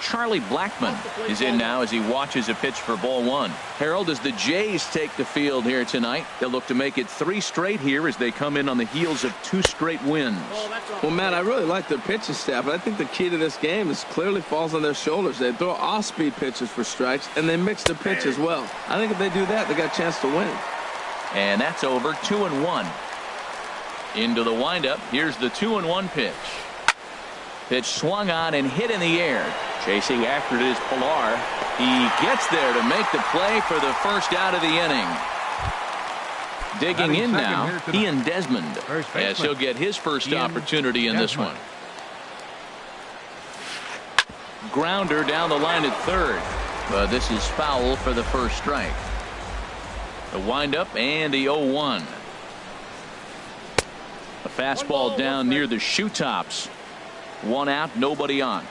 Charlie Blackmon is in now as he watches a pitch for ball one. Harold, as the Jays take the field here tonight, they'll look to make it 3 straight here as they come in on the heels of 2 straight wins. Well, Matt, I really like their pitching staff, but I think the key to this game is clearly falls on their shoulders. They throw off-speed pitches for strikes, and they mix their pitch as well. I think if they do that, they got a chance to win. And that's over. 2-1. Into the windup. Here's the 2-1 pitch. Pitch swung on and hit in the air. Chasing after it is Pilar. He gets there to make the play for the first out of the inning. Digging in now, Ian Desmond, as he'll get his first opportunity in this one. Grounder down the line at third, but this is foul for the first strike. The windup and the 0-1. A fastball down near the shoe tops. 1 out, nobody on.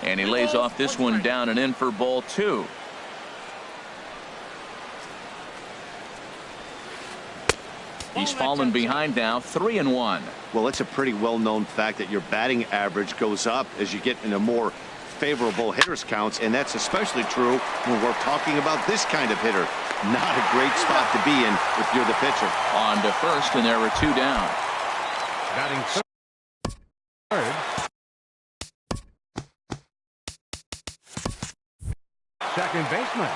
And he lays off this one down and in for ball 2. He's fallen behind now, 3-1. Well, it's a pretty well-known fact that your batting average goes up as you get into more favorable hitters counts, and that's especially true when we're talking about this kind of hitter. Not a great spot to be in if you're the pitcher. On to first, and there were 2 down. Batting third. Second baseman,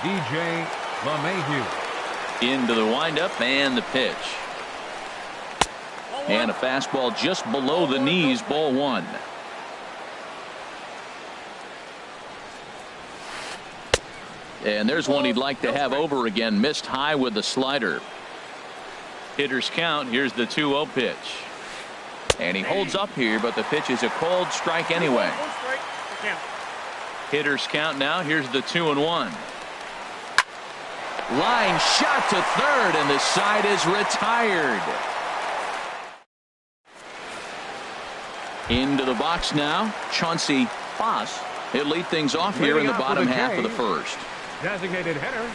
DJ LeMahieu. Into the windup and the pitch. And a fastball just below the knees, ball 1. And there's one he'd like to have over again. Missed high with the slider. Hitters count. Here's the 2-0 pitch. And he holds up here, but the pitch is a cold strike anyway. Hitters count now. Here's the 2-1. Line shot to third, and the side is retired. Into the box now, Chauncey Foss. He'll lead things off here in the bottom half of the first. Designated hitter,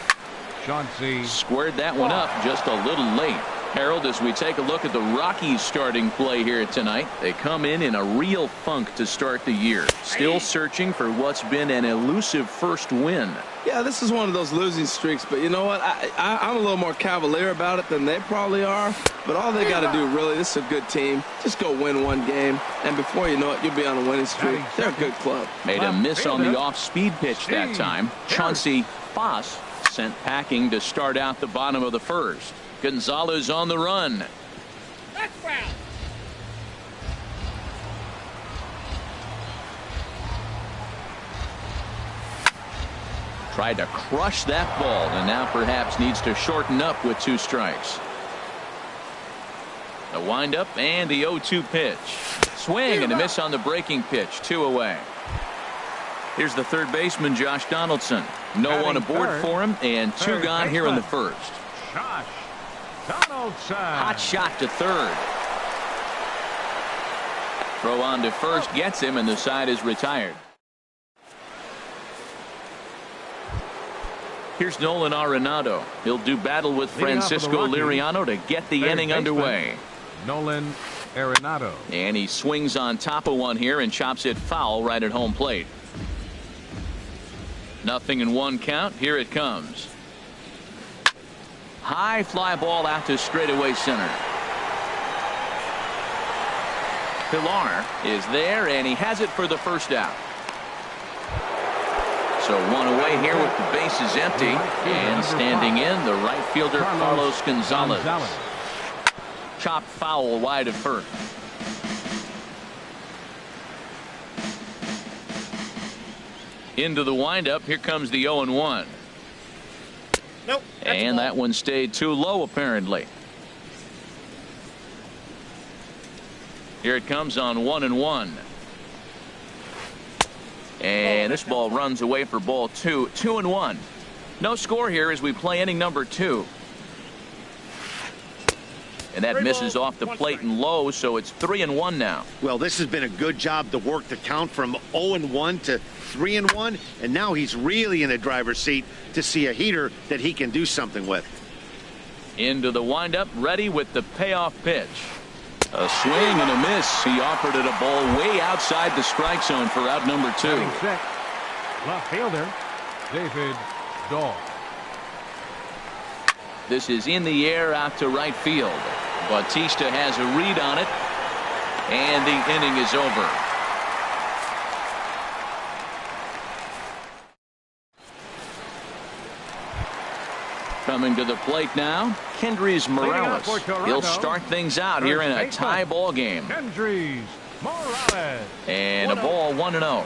Chauncey. Squared that one up just a little late. Harold, as we take a look at the Rockies starting play here tonight, they come in a real funk to start the year. Still searching for what's been an elusive first win. Yeah, this is one of those losing streaks, but you know what? I'm a little more cavalier about it than they probably are. But all they got to do, really, this is a good team. Just go win 1 game, and before you know it, you'll be on a winning streak. They're a good club. Made a miss on the off-speed pitch that time. Chauncey Foss sent packing to start out the bottom of the first. Gonzalez on the run. That's foul. Tried to crush that ball, and now perhaps needs to shorten up with 2 strikes. The windup and the 0-2 pitch. Swing and a miss on the breaking pitch. 2 away. Here's the third baseman, Josh Donaldson. No one aboard for him, and 2 gone here in the first. Josh Donaldson. Hot shot to third. Throw on to first gets him, and the side is retired. Here's Nolan Arenado. He'll do battle with Francisco Liriano to get the inning underway. Nolan Arenado. And he swings on top of one here and chops it foul right at home plate. 0-1 count. Here it comes. High fly ball out to straightaway center. Pilar is there, and he has it for the first out. So 1 away here with the bases empty, and standing in the right fielder Carlos Gonzalez. Chop foul wide of first. Into the windup. Here comes the 0-1. Nope. And that one stayed too low apparently. Here it comes on 1-1. And this ball runs away for ball 2. 2-1. No score here as we play inning number 2. And that misses off the plate and low, so it's 3-1 now. Well, this has been a good job to work the count from 0-1 to 3-1, and now he's really in the driver's seat to see a heater that he can do something with. Into the windup, ready with the payoff pitch. A swing and a miss. He offered it a ball way outside the strike zone for out number 2. Batting sixth, left fielder David Dahl. This is in the air out to right field. Bautista has a read on it, and the inning is over. Coming to the plate now, Kendrys Morales. He'll start things out here in a tie ball game. Kendrys Morales. And a ball 1-0.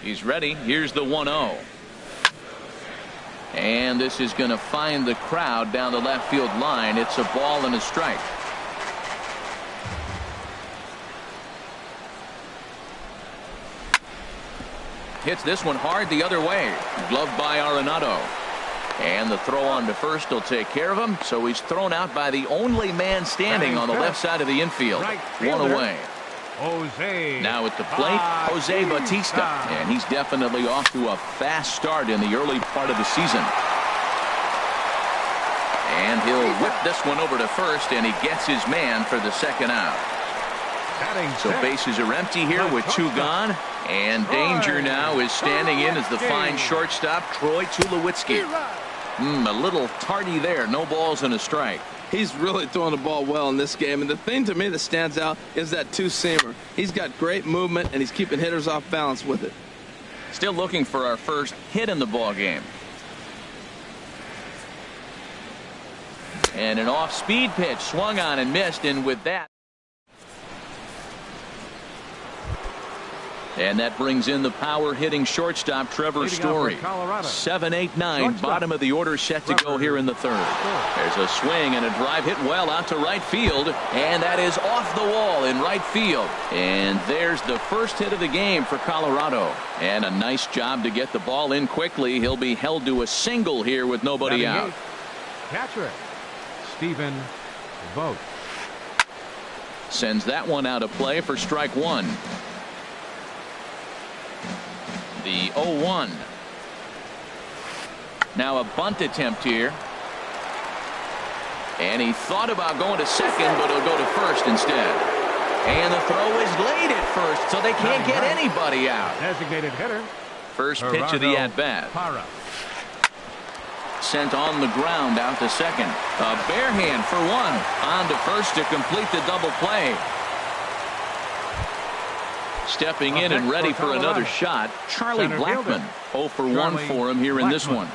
He's ready. Here's the 1-0. And this is going to find the crowd down the left field line. It's a ball and a strike. Hits this one hard the other way. Gloved by Arenado. And the throw on to first will take care of him. So he's thrown out by the only man standing on the left side of the infield. One away. Jose. Now at the plate, Jose Bautista. And he's definitely off to a fast start in the early part of the season. And he'll whip this one over to first, and he gets his man for the second out. So bases are empty here with 2 gone. And danger now is standing in as the fine shortstop, Troy Tulowitzki. A little tardy there. No balls and a strike. He's really throwing the ball well in this game. And the thing to me that stands out is that 2-seamer. He's got great movement, and he's keeping hitters off balance with it. Still looking for our first hit in the ball game. And an off-speed pitch swung on and missed, and with that. And that brings in the power-hitting shortstop, Trevor Story. 7-8-9, bottom of the order set to go here in the third. There's a swing and a drive hit well out to right field, and that is off the wall in right field. And there's the first hit of the game for Colorado. And a nice job to get the ball in quickly. He'll be held to a single here with nobody out. Catcher Stephen Vogt sends that one out of play for strike 1. The 0-1. Now a bunt attempt here. And he thought about going to second, but he'll go to first instead. And the throw is late at first, so they can't get anybody out. Designated hitter. First pitch of the at-bat. Sent on the ground out to second. A bare hand for 1. On to first to complete the double play. Stepping in and ready for another shot, Charlie Blackmon. 0 for 1 for him here in this one.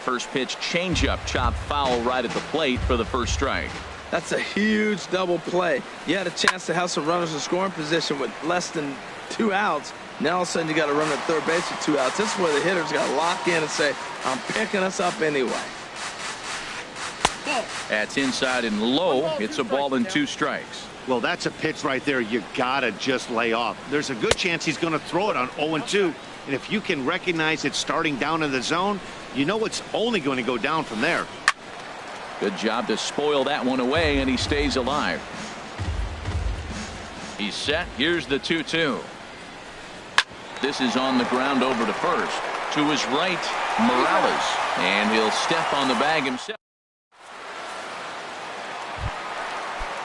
First pitch changeup, chopped foul right at the plate for the first strike. That's a huge double play. You had a chance to have some runners in scoring position with less than 2 outs. Now all of a sudden you got to run at third base with 2 outs. This is where the hitters got to lock in and say, I'm picking us up anyway. That's inside and low. It's a ball and 2 strikes. Well, that's a pitch right there you gotta just lay off. There's a good chance he's going to throw it on 0-2. And if you can recognize it starting down in the zone, you know it's only going to go down from there. Good job to spoil that one away, and he stays alive. He's set. Here's the 2-2. This is on the ground over to first. To his right, Morales. And he'll step on the bag himself.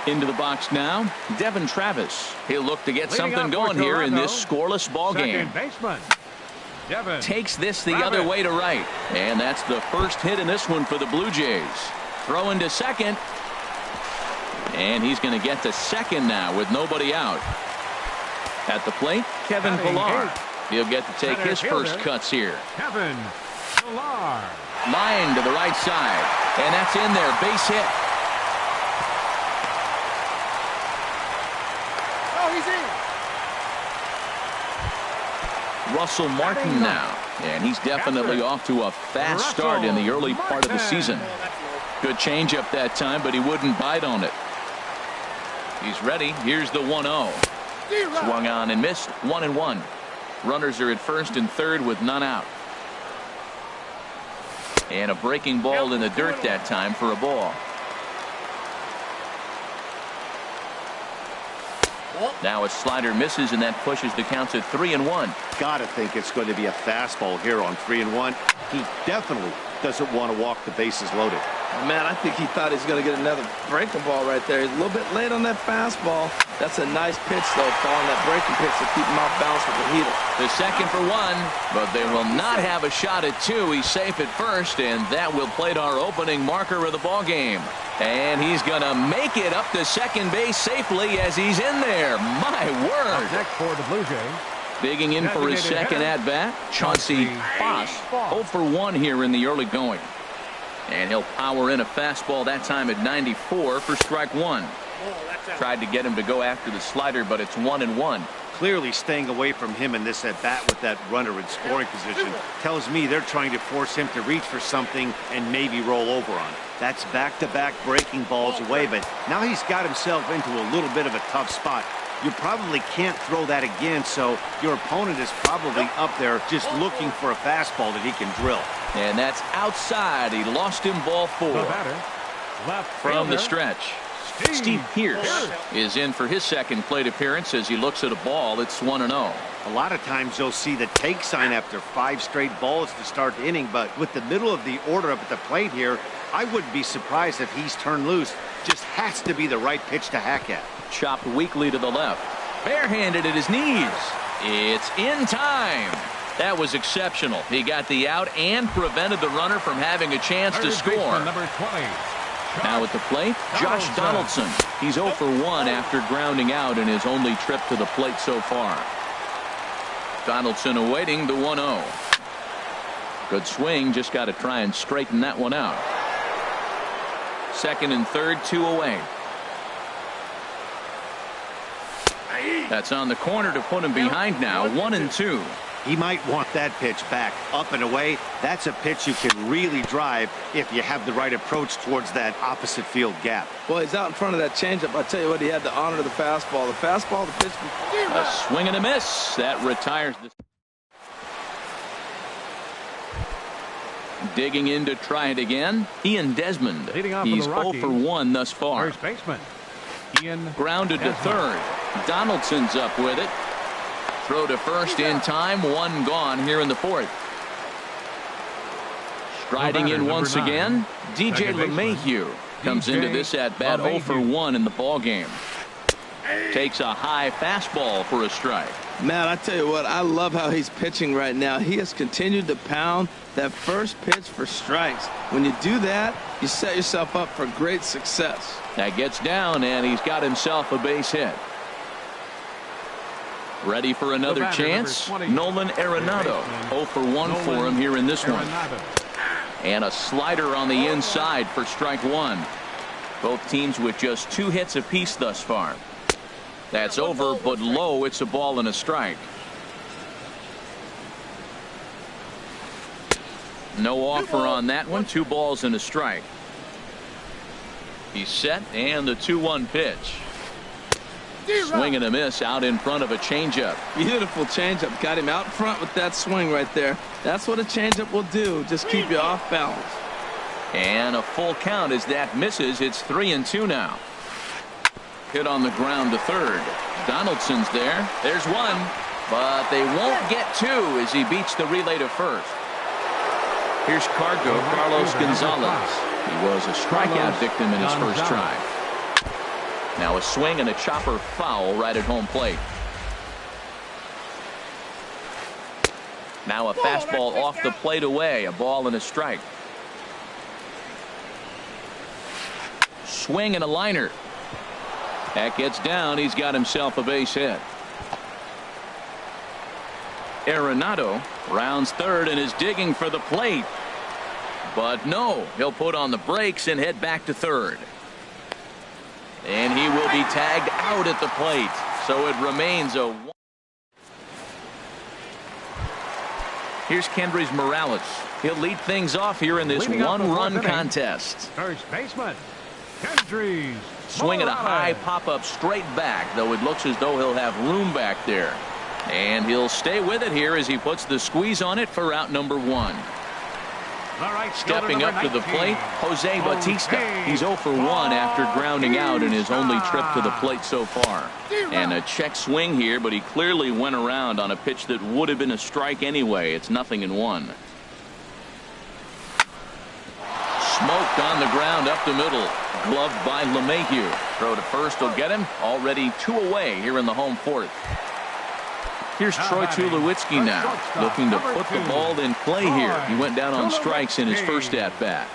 Into the box now, Devin Travis. He'll look to get something going here in this scoreless ball game. Takes this the other way to right. And that's the first hit in this one for the Blue Jays. Throwing to second. And he's going to get to second now with nobody out. At the plate, Kevin Pillar. He'll get to take his first cuts here. Kevin Pillar. Line to the right side. And that's in there. Base hit. Russell Martin now, and he's definitely off to a fast start in the early part of the season. Good changeup that time, but he wouldn't bite on it. He's ready. Here's the 1-0. Swung on and missed. 1-1. Runners are at first and third with none out. And a breaking ball in the dirt that time for a ball. Now a slider misses, and that pushes the counts at 3-1. Gotta think it's going to be a fastball here on 3-1. He definitely doesn't want to walk the bases loaded. Man, I think he thought he's going to get another breaking ball right there. He's a little bit late on that fastball. That's a nice pitch, though, following that breaking pitch to keep him off balance with the heater. The second for one, but they will not have a shot at two. He's safe at first, and that will plate our opening marker of the ball game. And he's going to make it up to second base safely as he's in there. My word. Up next for the Blue Jays. Digging in for his second at-bat, Chauncey Foss. 0 for 1 here in the early going. And he'll power in a fastball that time at 94 for strike one. Tried to get him to go after the slider, but it's 1-1. Clearly staying away from him in this at-bat with that runner in scoring position tells me they're trying to force him to reach for something and maybe roll over on. That's back-to-back breaking balls away, but now he's got himself into a little bit of a tough spot. You probably can't throw that again, so your opponent is probably up there just looking for a fastball that he can drill. And that's outside. He lost him ball 4. The batter, left From the fielder, stretch, Steve Pearce is in for his second plate appearance as he looks at a ball. It's 1-0. A lot of times you'll see the take sign after 5 straight balls to start the inning, but with the middle of the order up at the plate here, I wouldn't be surprised if he's turned loose. Just has to be the right pitch to hack at. Chopped weakly to the left. Barehanded at his knees. It's in time. That was exceptional. He got the out and prevented the runner from having a chance to third score. baseman, number 20. Now at the plate, Josh Donaldson. He's 0 for 1 after grounding out in his only trip to the plate so far. Donaldson awaiting the 1-0. Good swing, just got to try and straighten that one out. Second and third, 2 away. That's on the corner to put him behind now. 1-2. He might want that pitch back up and away. That's a pitch you can really drive if you have the right approach towards that opposite field gap. Well, he's out in front of that changeup. I tell you what, he had to honor the fastball. The fastball, the pitch. A swing and a miss. That retires the. Digging in to try it again, Ian Desmond. Leading off He's for the 0 for 1 thus far. First baseman, Ian Grounded to Desmond. third. Donaldson's up with it. Throw to first in time. 1 gone here in the 4th. Striding batter, in once number 9. again, DJ Second baseman, LeMahieu comes DJ into this at bat 0 for LeMahieu. 1 in the ball game. Takes a high fastball for a strike. Man, I tell you what, I love how he's pitching right now. He has continued to pound that first pitch for strikes. When you do that, you set yourself up for great success. That gets down, and he's got himself a base hit. Ready for another batter, chance? number 20. Nolan Arenado. 0 for 1 for him here in this one. Arenado. And a slider on the inside for strike 1. Both teams with just 2 hits apiece thus far. That's over, but low. It's a ball and a strike. No offer on that one. 2 balls and a strike. He's set, and the 2-1 pitch. Swing and a miss out in front of a changeup. Beautiful changeup. Got him out front with that swing right there. That's what a changeup will do. Just keep you off balance. And a full count as that misses. It's 3-2 now. Hit on the ground to third. Donaldson's there. There's 1, but they won't get 2 as he beats the relay to first. Here's Carlos Gonzalez. He was a strikeout victim in his first try. Now a swing and a chopper foul right at home plate. Now a fastball off the plate away. A ball and a strike. Swing and a liner. That gets down. He's got himself a base hit. Arenado rounds third and is digging for the plate. But no, he'll put on the brakes and head back to third. And he will be tagged out at the plate. So it remains a 1. Here's Kendrys Morales. He'll lead things off here in this one-run contest. First baseman, Kendrys Swinging a high Morales. pop-up straight back, though it looks as though he'll have room back there. And he'll stay with it here as he puts the squeeze on it for out number 1. Stepping up to the plate, Jose Bautista. He's 0 for 1 after grounding out in his only trip to the plate so far. And a check swing here, but he clearly went around on a pitch that would have been a strike anyway. It's 0-1. Smoked on the ground up the middle. Gloved by LeMahieu. Throw to first will get him. Already 2 away here in the home fourth. Here's Troy Tulowitzki now, looking to put the ball in play here. He went down on strikes in his first at-bat.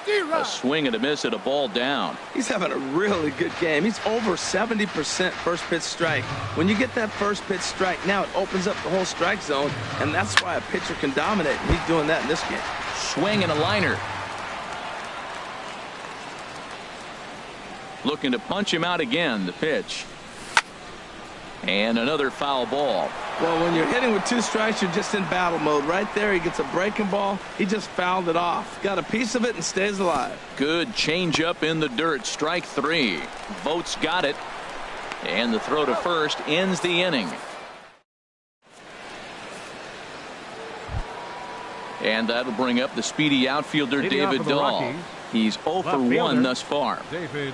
A swing and a miss at a ball down. He's having a really good game. He's over 70% first pitch strike. When you get that first pitch strike, now it opens up the whole strike zone, and that's why a pitcher can dominate. He's doing that in this game. Swing and a liner. Looking to punch him out again. The pitch. And another foul ball. Well, when you're hitting with 2 strikes, you're just in battle mode. Right there, he gets a breaking ball. He just fouled it off. Got a piece of it and stays alive. Good changeup in the dirt. Strike 3. Vogt's got it. And the throw to first ends the inning. And that'll bring up the speedy outfielder David Dahl. He's 0 for 1 thus far. David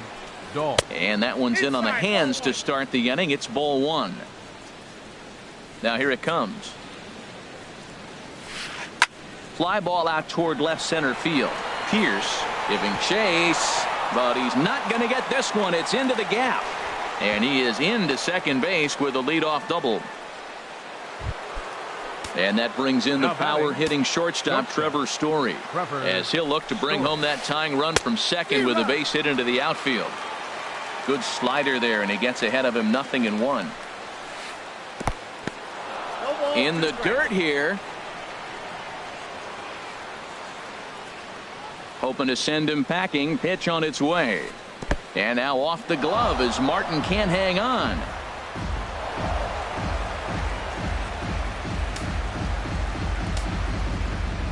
Dahl. And that one's in on the hands to start the inning. It's ball 1. Now here it comes. Fly ball out toward left center field. Pierce giving chase, but he's not going to get this one. It's into the gap. And he is into second base with a leadoff double. And that brings in the power-hitting shortstop Trevor Story, as he'll look to bring home that tying run from second with a base hit into the outfield. Good slider there, and he gets ahead of him 0-1. In the dirt here. Hoping to send him packing. Pitch on its way. And now off the glove as Martin can't hang on.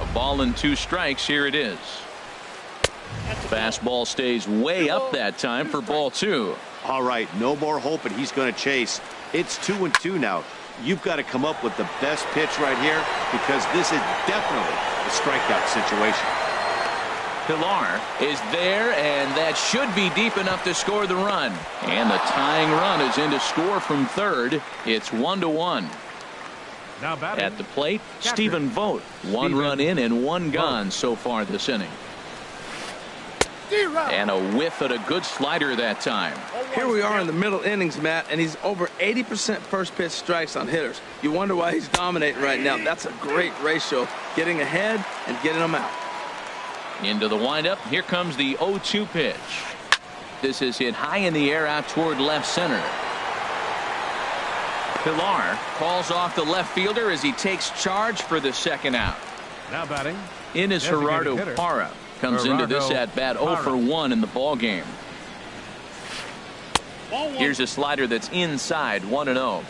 A ball and 2 strikes. Here it is. Fastball stays way up that time for ball 2. All right, no more hoping he's going to chase. It's 2-2 now. You've got to come up with the best pitch right here, because this is definitely a strikeout situation. Pilar is there, and that should be deep enough to score the run. And the tying run is in to score from third. It's 1-1. Now batting at the plate, Stephen Vogt. 1 run in and 1 gone so far this inning. And a whiff at a good slider that time. Here we are in the middle innings, Matt, and he's over 80% first pitch strikes on hitters. You wonder why he's dominating right now. That's a great ratio, getting ahead and getting them out. Into the windup. Here comes the 0-2 pitch. This is hit high in the air out toward left center. Pilar calls off the left fielder as he takes charge for the second out. Now batting in is Gerardo Parra. Comes into this at bat 0 for 1 in the ball game. Here's a slider that's inside 1-0.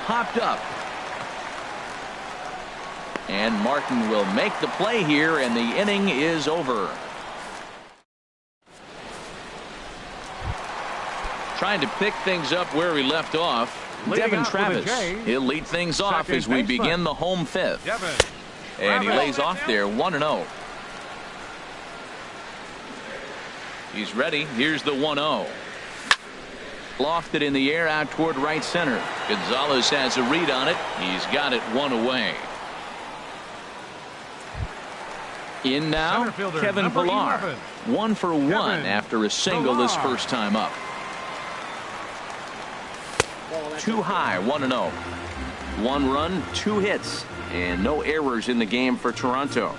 Popped up. And Martin will make the play here, and the inning is over. Trying to pick things up where we left off. Devin Travis. He'll lead things off as we begin the home fifth. And he lays off there 1-0. He's ready. Here's the 1-0. Lofted in the air out toward right center. Gonzalez has a read on it. He's got it 1 away. In now, Kevin Pilar. 1 for 1 after a single his first time up. Too high, 1-0. 1 run, 2 hits, and no errors in the game for Toronto.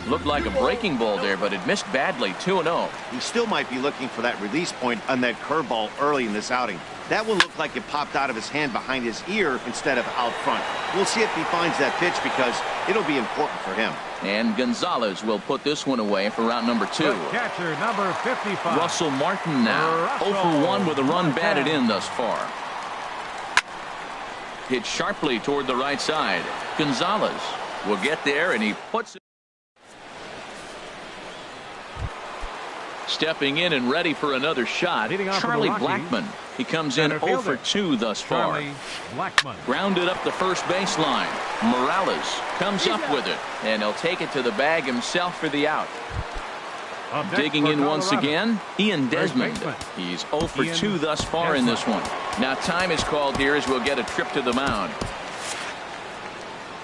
Looked like a breaking ball there, but it missed badly. 2-0. He still might be looking for that release point on that curveball early in this outing. That one looked like it popped out of his hand behind his ear instead of out front. We'll see if he finds that pitch, because it'll be important for him. And Gonzalez will put this one away for round number 2. Catcher number 55. Russell Martin now 0 for 1 with a run batted in thus far. Hit sharply toward the right side. Gonzalez will get there, and he puts it. Stepping in and ready for another shot, Charlie Blackmon. He comes in 0 for 2 thus far. Grounded up the first baseline. Morales comes up with it, and he'll take it to the bag himself for the out. Up next Digging for in once Colorado. again, Ian First Desmond. baseman. He's 0 for Ian 2 thus far in this one. Desmond. Now time is called here as we'll get a trip to the mound.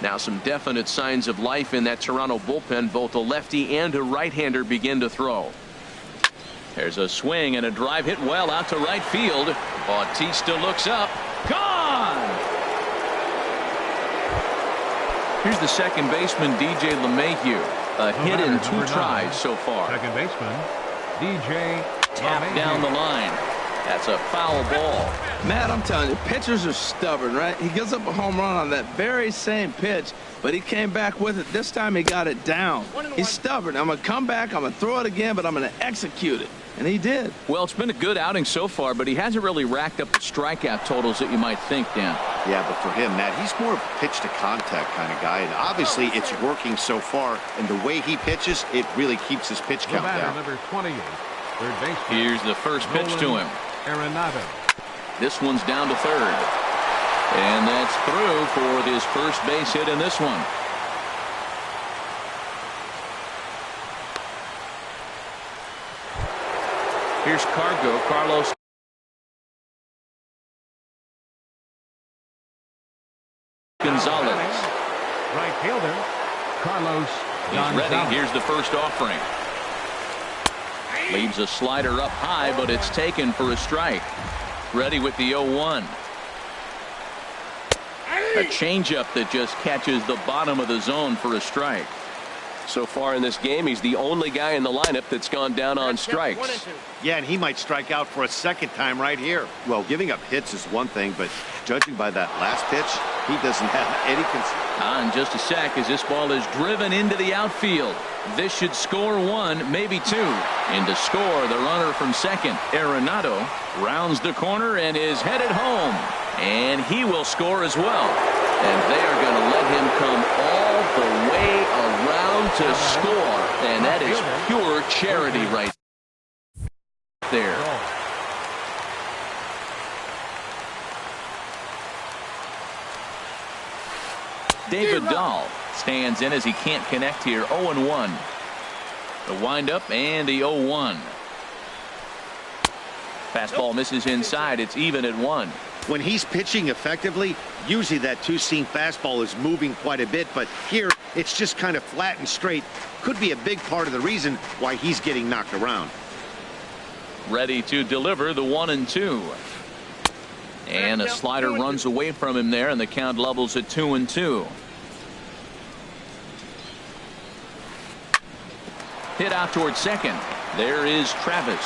Now some definite signs of life in that Toronto bullpen. Both a lefty and a right-hander begin to throw. There's a swing and a drive hit well out to right field. Bautista looks up. Gone! Here's the second baseman, DJ LeMahieu. A hit in 2 tries so far. Second baseman, DJ Tapped down the line. That's a foul ball. Matt, I'm telling you, pitchers are stubborn, right? He gives up a home run on that very same pitch, but he came back with it. This time he got it down. He's stubborn. I'm going to come back, I'm going to throw it again, but I'm going to execute it. And he did. Well, it's been a good outing so far, but he hasn't really racked up the strikeout totals that you might think, Dan. Yeah, but for him, Matt, he's more of a pitch-to-contact kind of guy, and obviously it's working so far, and the way he pitches, it really keeps his pitch The count batter, down. number 28, third baseman. Here's the first pitch to him. Arenado. This one's down to third. And that's through for his first base hit in this one. Here's Carlos Gonzalez. Right fielder, Carlos He's Gonzalez. ready. Here's the first offering. Leaves a slider up high, but it's taken for a strike. Ready with the 0-1. A changeup that just catches the bottom of the zone for a strike. So far in this game, he's the only guy in the lineup that's gone down on strikes. Yeah, and he might strike out for a second time right here. Well, giving up hits is one thing, but judging by that last pitch, he doesn't have any concern. In just a sec as this ball is driven into the outfield. This should score 1, maybe 2. And to score, the runner from second, Arenado, rounds the corner and is headed home. And he will score as well. And they are going to let him come all the way around to score. And that is pure charity right there. David Dahl stands in as he can't connect here. 0-1. The windup and the 0-1. Fastball misses inside. It's even at 1. When he's pitching effectively, usually that two-seam fastball is moving quite a bit, but here it's just kind of flat and straight. Could be a big part of the reason why he's getting knocked around. Ready to deliver the 1-2. And a slider runs away from him there, and the count levels at 2-2. Hit out towards second. There is Travis.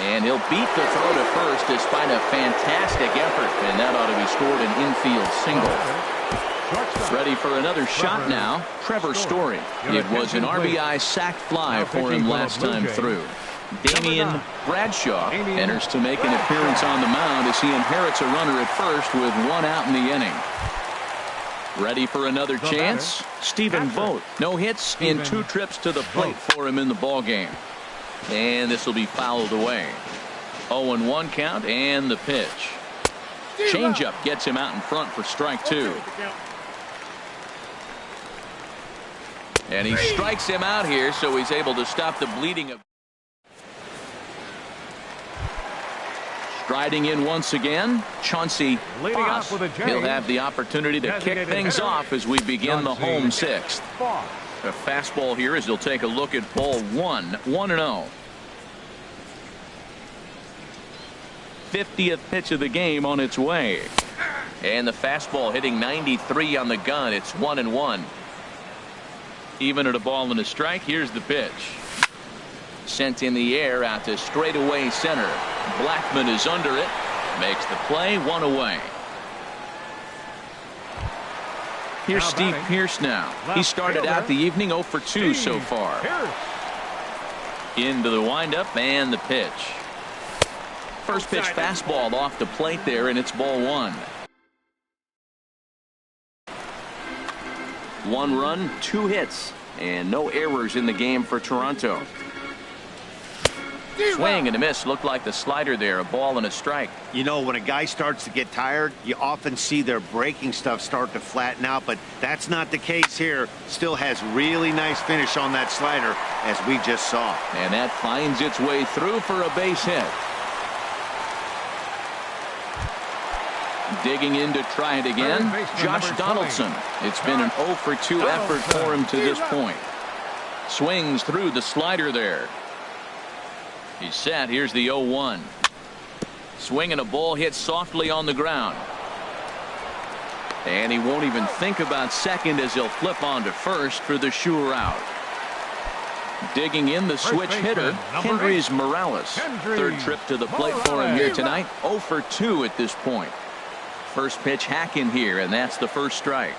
And he'll beat the throw to first despite a fantastic effort. And that ought to be scored an infield single. Ready for another shot now. Trevor Story. It was an RBI sac fly for him last time through. Damian Bradshaw enters to make an appearance on the mound as he inherits a runner at first with 1 out in the inning. Ready for another chance. Stephen Vogt. No hits in 2 trips to the plate for him in the ball game. And this will be fouled away. 0-1 count and the pitch. Changeup gets him out in front for strike 2. And he strikes him out here, so he's able to stop the bleeding of. Striding in once again, Chauncey Foss. He'll have the opportunity to kick things off as we begin the home 6th. A fastball here as he'll take a look at ball 1. 1-0. 50th pitch of the game on its way. And the fastball hitting 93 on the gun. It's 1-1. Even at a ball and a strike. Here's the pitch. Sent in the air out to straightaway center. Blackman is under it. Makes the play. 1 away. Here's Steve Pearce now. He started out the evening 0 for 2 so far. Into the windup and the pitch. First pitch fastball off the plate there, and it's ball 1. 1 run, 2 hits, and no errors in the game for Toronto. Swing and a miss. Looked like the slider there. A ball and a strike. You know, when a guy starts to get tired, you often see their breaking stuff start to flatten out, but that's not the case here. Still has really nice finish on that slider, as we just saw. And that finds its way through for a base hit. Digging in to try it again, Josh Donaldson. It's been an 0 for 2 effort for him to this point. Swings through the slider there. He's set. Here's the 0-1. Swinging a ball hit softly on the ground. And he won't even think about second as he'll flip on to first for the sure out. Digging in the switch hitter, Kendrys Morales. Third trip to the plate for him here tonight. 0 for 2 at this point. First pitch hack in here, and that's the first strike.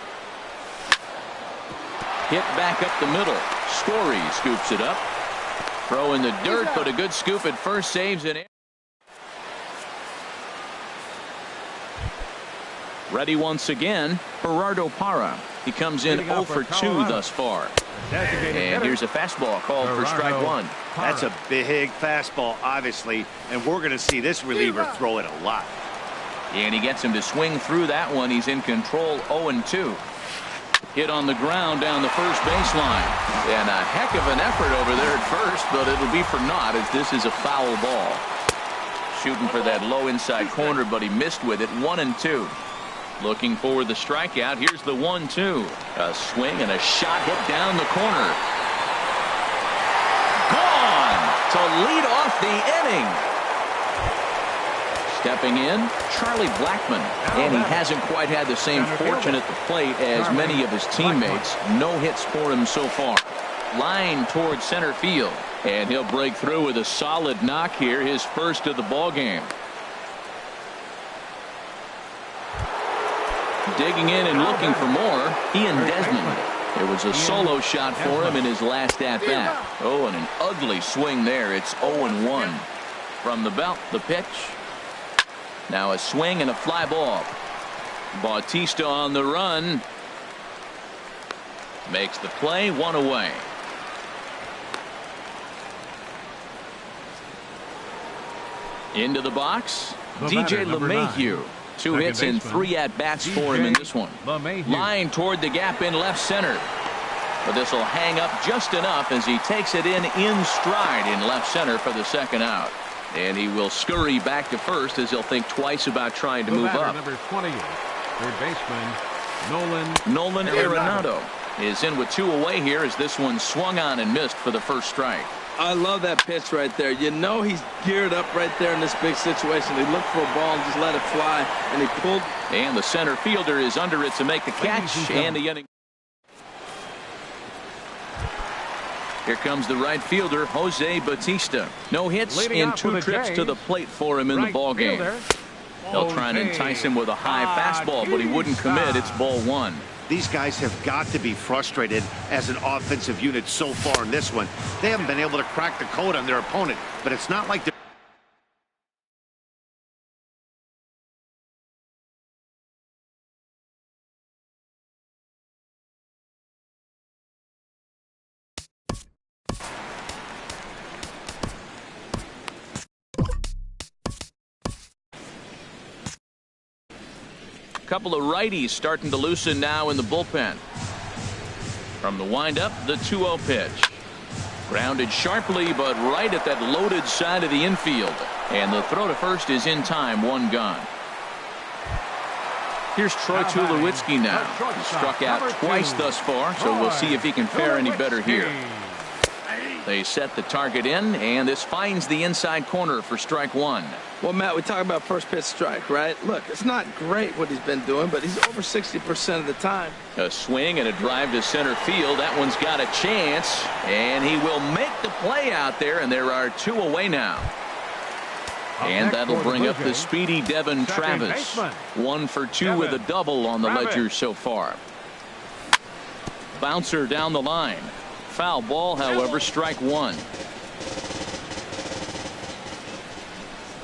Hit back up the middle. Story scoops it up. Throw in the dirt, but a good scoop at first, saves it. Ready once again, Gerardo Parra. He comes in 0 for 2 thus far. And here's a fastball called for strike one. That's a big fastball, obviously, and we're going to see this reliever throw it a lot. And he gets him to swing through that one. He's in control, 0-2. Hit on the ground down the first baseline. And a heck of an effort over there at first, but it'll be for naught as this is a foul ball. Shooting for that low inside corner, but he missed with it, 1-2. Looking for the strikeout. Here's the 1-2. A swing and a shot hit down the corner. Gone to lead off the inning. Stepping in, Charlie Blackmon, and he hasn't quite had the same fortune at the plate as many of his teammates. No hits for him so far. Line towards center field, and he'll break through with a solid knock here, his first of the ball game. Digging in and looking for more, Ian Desmond. It was a solo shot for him in his last at-bat. Oh, and an ugly swing there. It's 0-1. From the belt, the pitch. Now a swing and a fly ball. Bautista on the run. Makes the play, 1 away. Into the box, DJ LeMahieu. 2 hits and 3 at-bats for him in this one. Line toward the gap in left center. But this will hang up just enough as he takes it in stride in left center for the second out. And he will scurry back to first as he'll think twice about trying to move up. Number 28, third baseman, Nolan Arenado is in with 2 away here as this one swung on and missed for the first strike. I love that pitch right there. You know he's geared up right there in this big situation. He looked for a ball and just let it fly, and he pulled. And the center fielder is under it to make the catch, and the inning. Here comes the right fielder, Jose Bautista. No hits in 2 trips to the plate for him in the ball game. They'll try and entice him with a high fastball, but he wouldn't commit. It's ball 1. These guys have got to be frustrated as an offensive unit so far in this one. They haven't been able to crack the code on their opponent, but it's not like they're couple of righties starting to loosen now in the bullpen. From the windup, the 2-0 pitch. Grounded sharply, but right at that loaded side of the infield. And the throw to first is in time, 1 gone. Here's Troy Tulowitzki now. He struck out twice thus far, so we'll see if he can fare any better here. They set the target in, and this finds the inside corner for strike 1. Well, Matt, we talk about first pitch strike, right? Look, it's not great what he's been doing, but he's over 60% of the time. A swing and a drive to center field. That one's got a chance, and he will make the play out there, and there are 2 away now. And that'll bring up the speedy Devin Travis. 1 for 2 with a double on the ledger so far. Bouncer down the line. Foul ball, however, strike 1.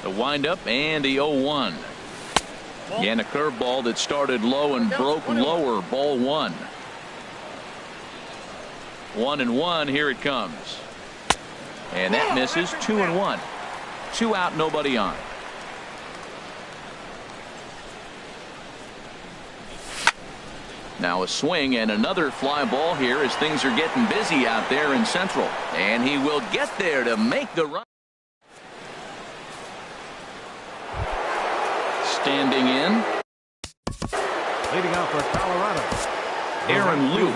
The windup and the 0-1. And a curveball that started low and broke lower, ball 1. 1-1, here it comes. And that misses. 2-1. 2 out, nobody on. Now a swing and another fly ball here as things are getting busy out there in Central. And he will get there to make the run. Standing in. Leading out for Colorado. Aaron Luke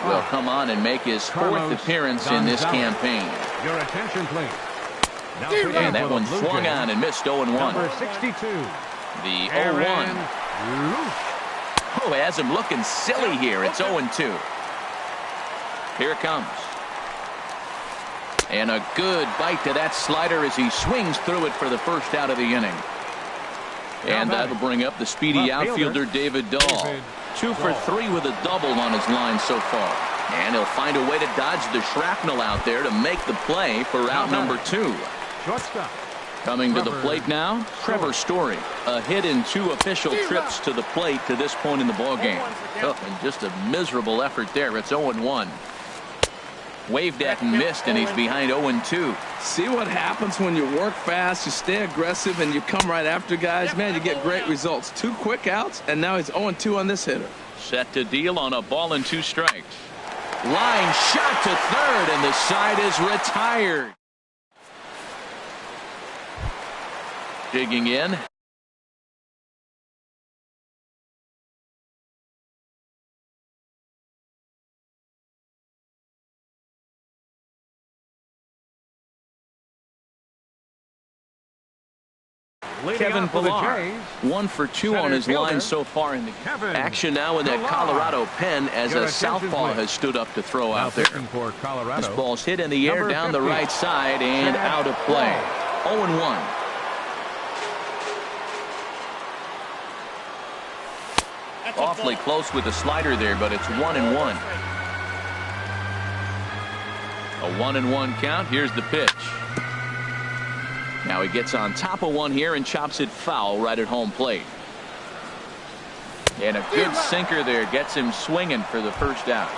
will come on and make his fourth appearance in this campaign. Your attention, please. Now And that one swung on and missed 0-1. Number 62. The 0-1. Oh, has him looking silly here. It's 0-2. Here it comes. And a good bite to that slider as he swings through it for the first out of the inning. And that'll bring up the speedy outfielder David Dahl. 2 for 3 with a double on his line so far. And he'll find a way to dodge the shrapnel out there to make the play for out number 2. Shortstop. Coming to the plate now, Trevor Story. A hit in 2 official trips to the plate to this point in the ballgame. Oh, and just a miserable effort there. It's 0-1. Waved at and missed, and he's behind 0-2. See what happens when you work fast, you stay aggressive, and you come right after guys? Man, you get great results. 2 quick outs, and now he's 0-2 on this hitter. Set to deal on a ball and 2 strikes. Line shot to third, and the side is retired. Digging in. Kevin Pillar, 1 for 2 on his line so far in the action now in that Colorado pen as a southpaw has stood up to throw out there. This ball's hit in the air down the right side and out of play. 0-1. Awfully close with the slider there, but it's 1-1. A 1-1 count. Here's the pitch. Now he gets on top of one here and chops it foul right at home plate. And a good sinker there gets him swinging for the first out.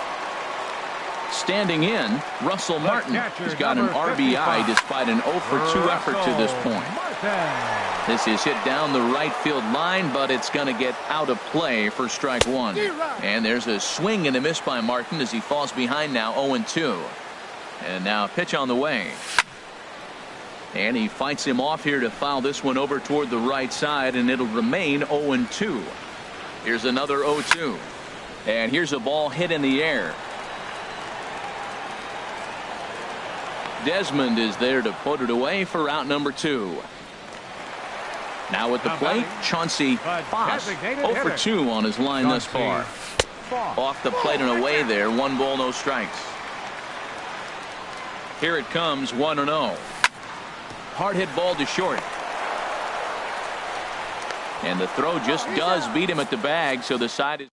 Standing in, Russell Martin has got an RBI despite an 0 for 2 effort to this point. This is hit down the right field line, but it's going to get out of play for strike 1. And there's a swing and a miss by Martin as he falls behind now 0-2. And now a pitch on the way. And he fights him off here to foul this one over toward the right side, and it'll remain 0-2. Here's another 0-2. And here's a ball hit in the air. Desmond is there to put it away for out number 2. Now at the plate, Chauncey Foss. 0 for 2 on his line thus far. Off the plate and away there. 1 ball, no strikes. Here it comes, 1-0. Hard hit ball to short. And the throw just does beat him at the bag, so the side is.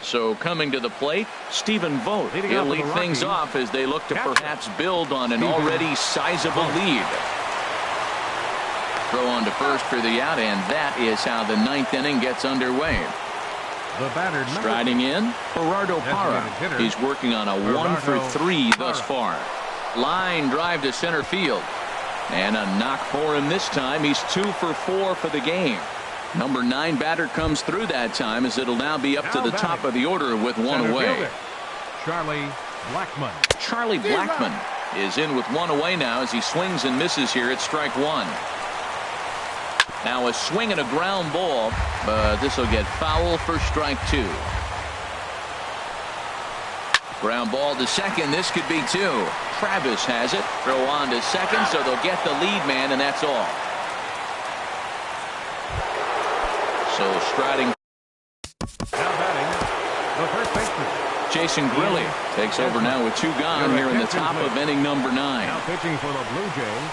So coming to the plate, Stephen Vogt. He'll lead things off as they look to perhaps build on an already sizable lead. Throw on to first for the out, and that is how the 9th inning gets underway. Striding in, Gerardo Parra. He's working on a 1 for 3 thus far. Line drive to center field. And a knock for him this time. He's 2 for 4 for the game. Number 9 batter comes through that time as it'll now be up to the top of the order with 1 away. Charlie Blackmon is in with 1 away now as he swings and misses here at strike 1. Now a swing and a ground ball, but this will get foul for strike 2. Ground ball to second. This could be 2. Travis has it. Throw on to second, so they'll get the lead man, and that's all. So striding. Now batting, the first baseman. Jason Grilli takes over now with 2 gone here in the top of inning number 9. Now pitching for the Blue Jays.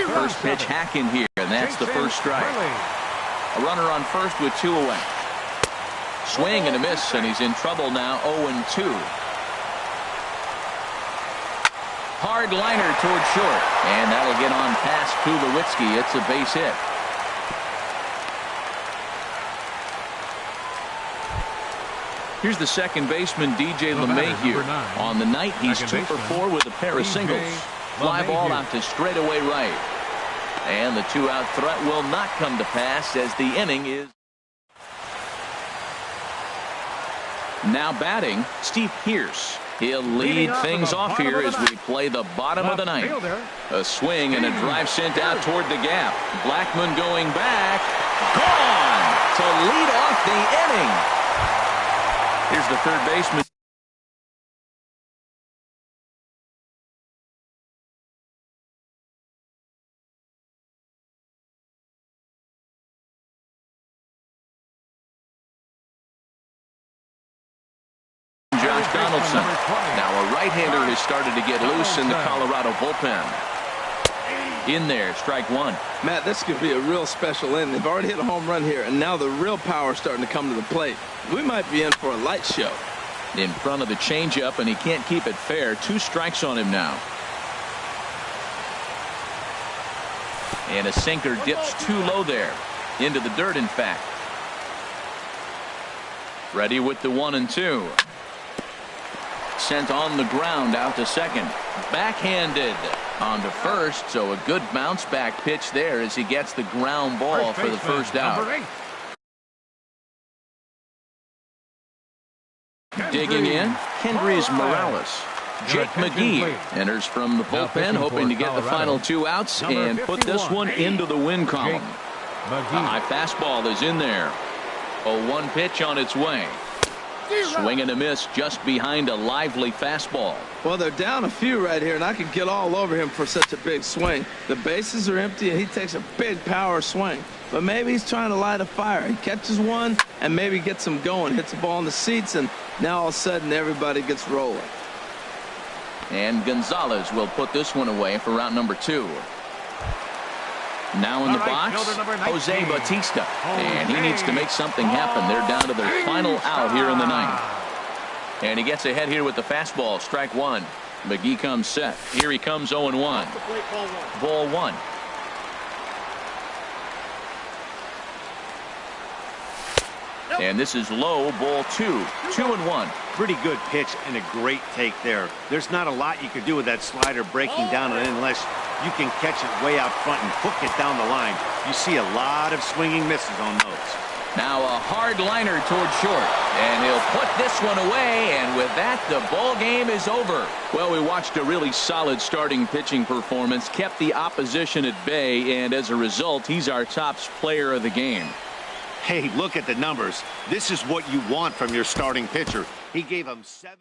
First pitch hack in here, and that's the first strike. A runner on first with 2 away. Swing and a miss, and he's in trouble now, 0-2. Hard liner toward short, and that'll get on past Tulowitzki. It's a base hit. Here's the second baseman, DJ LeMahieu. On the night, he's 2 for 4 with a pair of singles. Fly ball out to straightaway right. And the 2-out threat will not come to pass as the inning is. Now batting, Steve Pearce. He'll lead things off here as we play the bottom of the ninth. A swing and a drive sent out toward the gap. Blackmon going back. Gone to lead off the inning. Here's the third baseman. Donaldson. Now a right-hander has started to get loose in the Colorado bullpen. In there, strike one. Matt, this could be a real special inning. They've already hit a home run here, and now the real power is starting to come to the plate. We might be in for a light show. In front of the changeup, and he can't keep it fair. 2 strikes on him now. And a sinker dips too low there. Into the dirt, in fact. Ready with the 1-2. Sent on the ground out to second. Backhanded on to first, so a good bounce back pitch there as he gets the ground ball for the first out. Digging in, Kendrys Morales. Jake McGee enters from the bullpen, hoping to get the final 2 outs and put this one into the win column. A high fastball is in there. A 1 pitch on its way. Swing and a miss just behind a lively fastball. Well, they're down a few right here, and I could get all over him for such a big swing. The bases are empty, and he takes a big power swing. But maybe he's trying to light a fire. He catches one and maybe gets him going, hits the ball in the seats, and now all of a sudden everybody gets rolling. And Gonzalez will put this one away for route number 2. Now in the box, Jose Bautista. And he needs to make something happen. They're down to their final out here in the ninth. And he gets ahead here with the fastball. Strike 1. McGee comes set. Here he comes 0-1. Ball 1. And this is low, ball 2. 2-1. Pretty good pitch and a great take there. There's not a lot you could do with that slider breaking down it unless you can catch it way out front and hook it down the line. You see a lot of swinging misses on those. Now a hard liner toward short, and he'll put this one away, and with that the ball game is over. Well, we watched a really solid starting pitching performance, kept the opposition at bay, and as a result he's our top player of the game. Hey, look at the numbers. This is what you want from your starting pitcher. He gave him 7.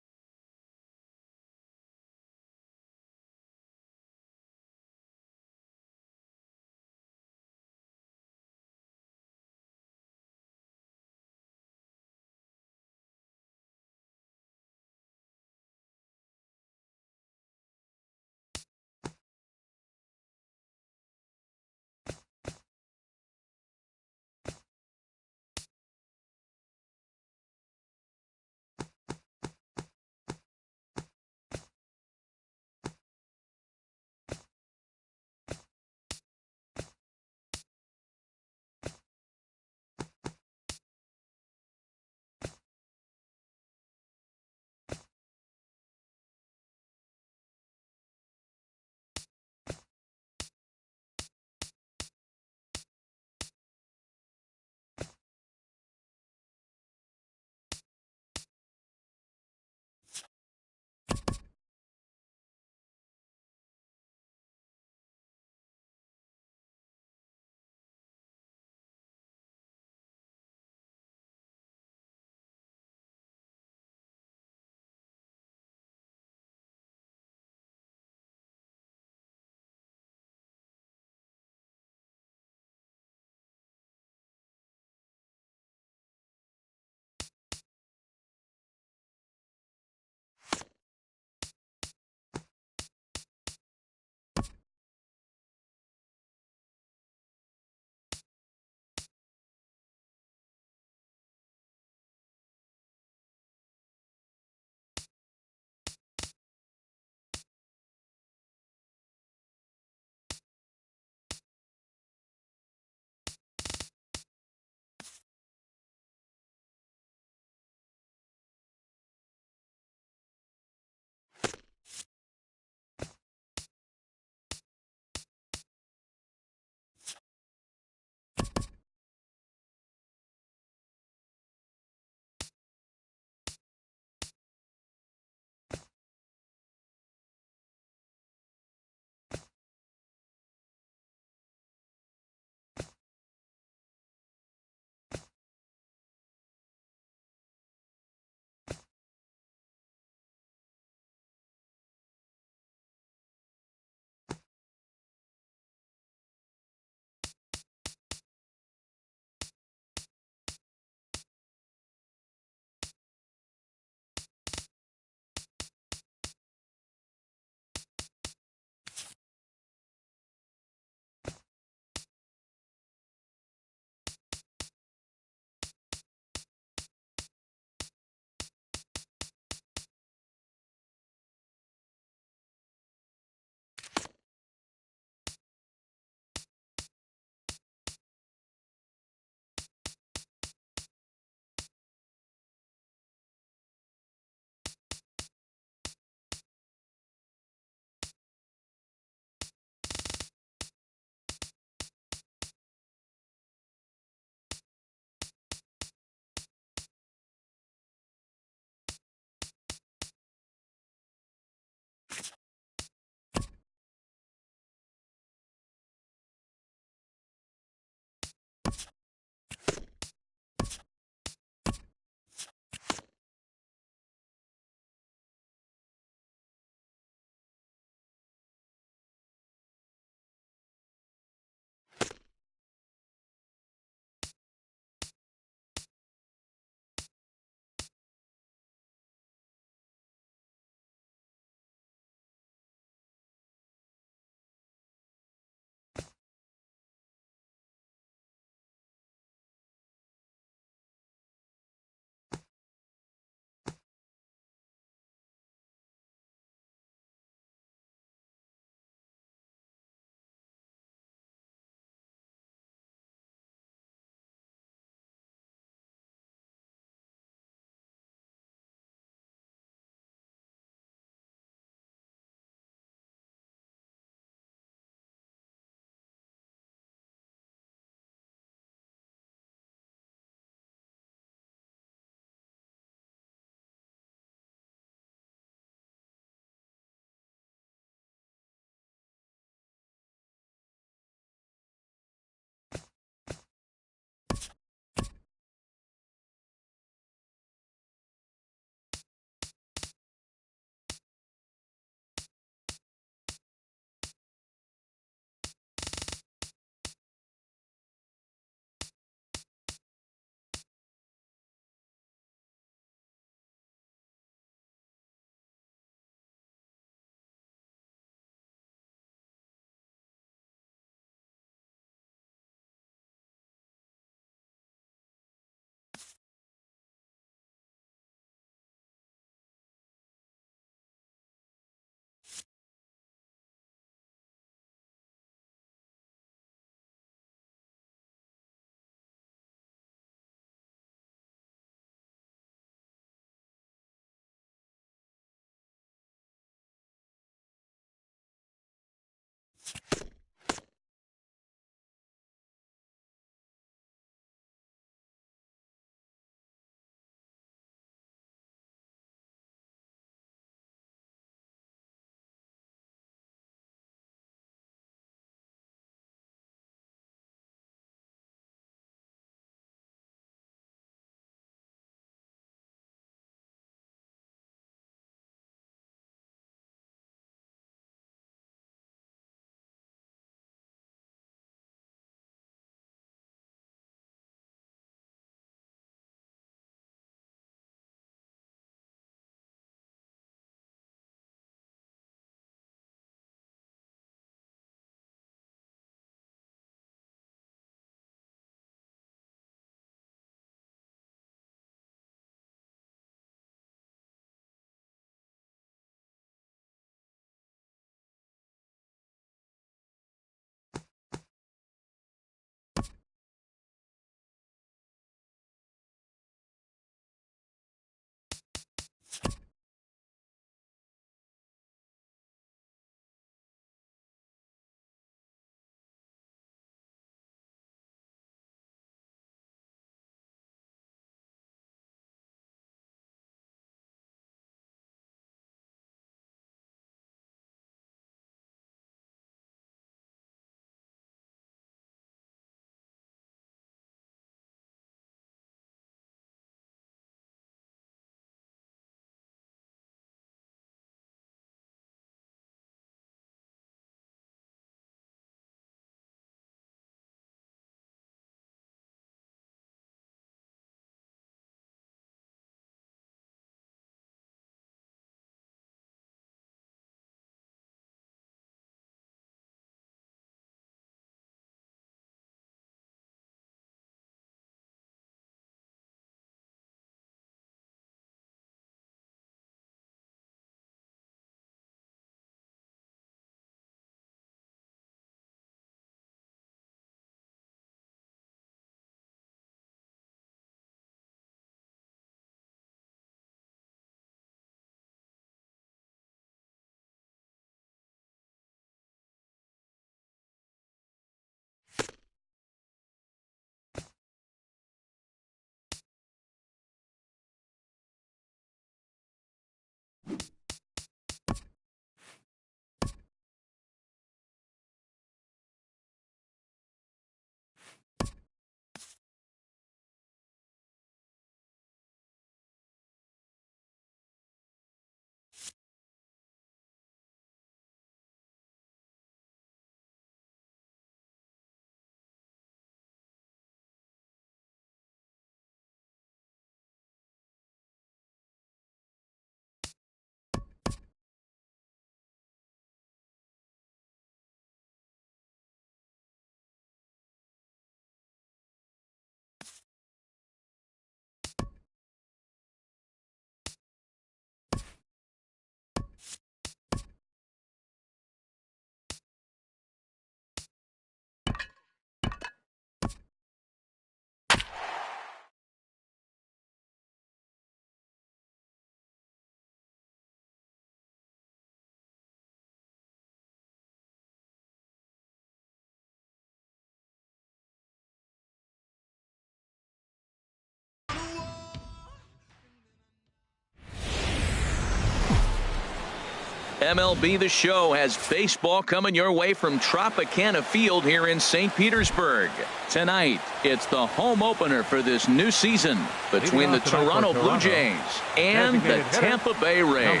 MLB The Show has baseball coming your way from Tropicana Field here in St. Petersburg. Tonight, it's the home opener for this new season between the Toronto Blue Jays and the Tampa Bay Rays.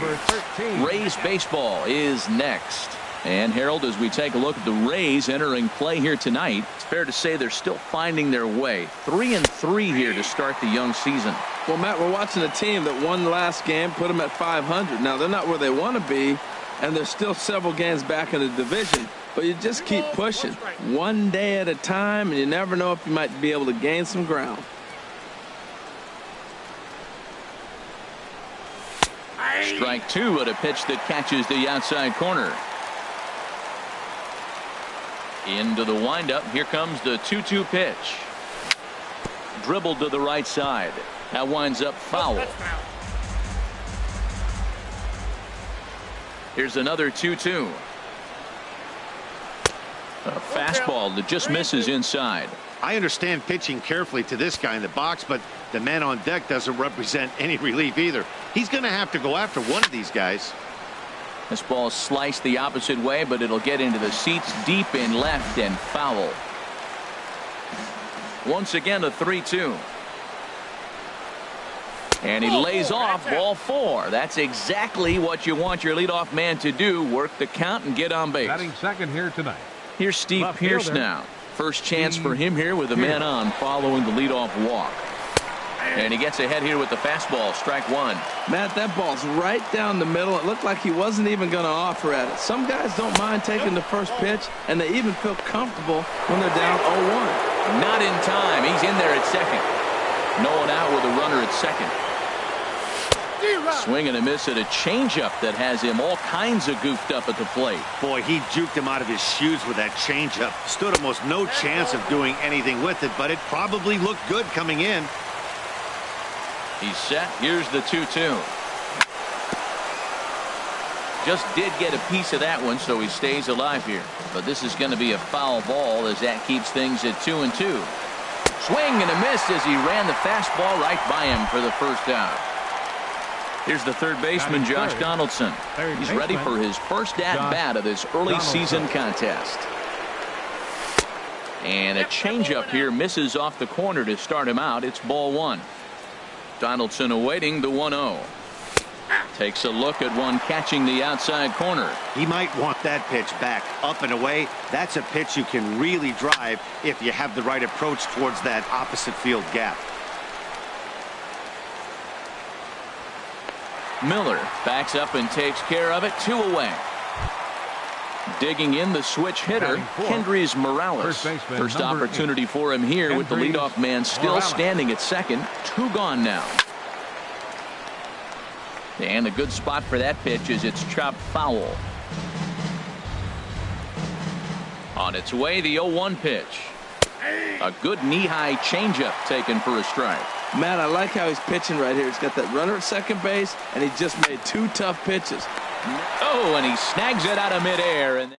Rays baseball is next. And Harold, as we take a look at the Rays entering play here tonight, it's fair to say they're still finding their way. 3-3 here to start the young season. Well, Matt, we're watching a team that won the last game, put them at 500. Now, they're not where they want to be, and they're still several games back in the division. But you just keep pushing one day at a time, and you never know if you might be able to gain some ground. Strike two at a pitch that catches the outside corner. Into the windup. Here comes the 2-2 pitch. Dribbled to the right side. That winds up foul. Here's another 2-2. A fastball that just misses inside. I understand pitching carefully to this guy in the box, but the man on deck doesn't represent any relief either. He's going to have to go after one of these guys. This ball sliced the opposite way, but it'll get into the seats deep in left and foul. Once again, a 3-2. And he lays off ball four. That's exactly what you want your leadoff man to do. Work the count and get on base. Batting second here tonight. Here's Steve Pearce now. First chance for him here with a man on following the leadoff walk. And he gets ahead here with the fastball. Strike one. Matt, that ball's right down the middle. It looked like he wasn't even going to offer at it. Some guys don't mind taking the first pitch, and they even feel comfortable when they're down 0-1. Not in time. He's in there at second. No one out with a runner at second. Swing and a miss at a changeup that has him all kinds of goofed up at the plate. Boy, he juked him out of his shoes with that changeup. Stood almost no chance of doing anything with it, but it probably looked good coming in. He's set. Here's the 2-2. Just did get a piece of that one, so he stays alive here. But this is going to be a foul ball as that keeps things at 2-2. Swing and a miss as he ran the fastball right by him for the first out. Here's the third baseman, Josh Donaldson. He's ready for his first at-bat of this early season contest. And a changeup here misses off the corner to start him out. It's ball one. Donaldson awaiting the 1-0. Takes a look at one catching the outside corner. He might want that pitch back up and away. That's a pitch you can really drive if you have the right approach towards that opposite field gap. Miller backs up and takes care of it. 2 away. Digging in the switch hitter, Kendrys Morales. First opportunity for him here with the leadoff man still standing at second. 2 gone now. And a good spot for that pitch is it's chopped foul. On its way, the 0-1 pitch. A good knee-high changeup taken for a strike. Matt, I like how he's pitching right here. He's got that runner at second base, and he just made 2 tough pitches. Oh, and he snags it out of midair. And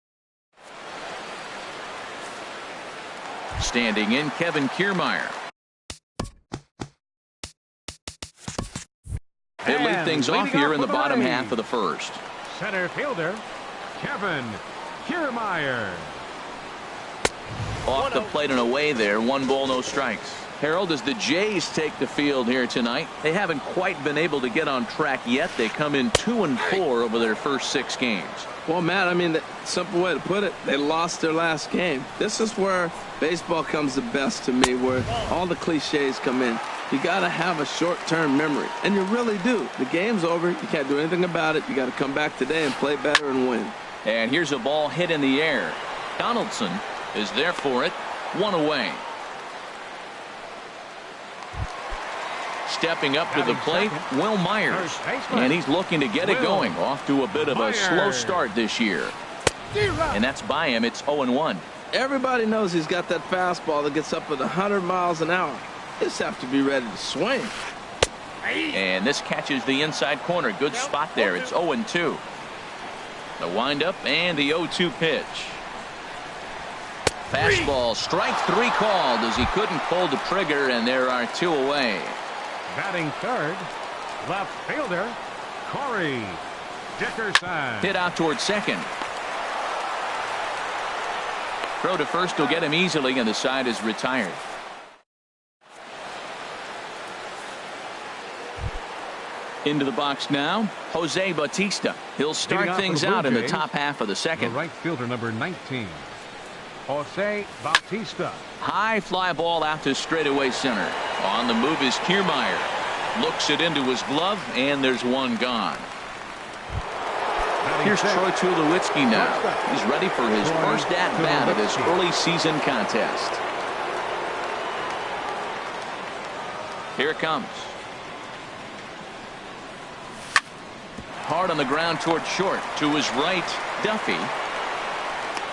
standing in, Kevin Kiermaier. He'll lead things off here in the bottom half of the first. Center fielder, Kevin Kiermaier. Off the plate and away there. 1 ball, no strikes. Harold, as the Jays take the field here tonight, they haven't quite been able to get on track yet. They come in 2-4 over their first 6 games. Well, Matt, I mean, the simple way to put it, they lost their last game. This is where baseball comes the best to me, where all the cliches come in. You got to have a short-term memory, and you really do. The game's over. You can't do anything about it. You got to come back today and play better and win. And here's a ball hit in the air. Donaldson is there for it. 1 away. Stepping up to the plate, Will Myers. And he's looking to get it going. Off to a bit of a slow start this year. And that's by him. It's 0-1. Everybody knows he's got that fastball that gets up at 100 miles an hour. He just have to be ready to swing. And this catches the inside corner. Good spot there. It's 0-2. The windup and the 0-2 pitch. Fastball, strike 3 called as he couldn't pull the trigger, and there are 2 away. Batting third, left fielder, Corey Dickerson. Hit out towards second. Throw to first will get him easily, and the side is retired. Into the box now, Jose Bautista. He'll start things out in the top half of the second. The right fielder, number 19, Jose Bautista. High fly ball out to straightaway center. On the move is Kiermaier. Looks it into his glove, and there's one gone. Here's Troy Tulowitzki now. He's ready for his first at-bat of this early season contest. Here it comes. Hard on the ground toward short. To his right, Duffy.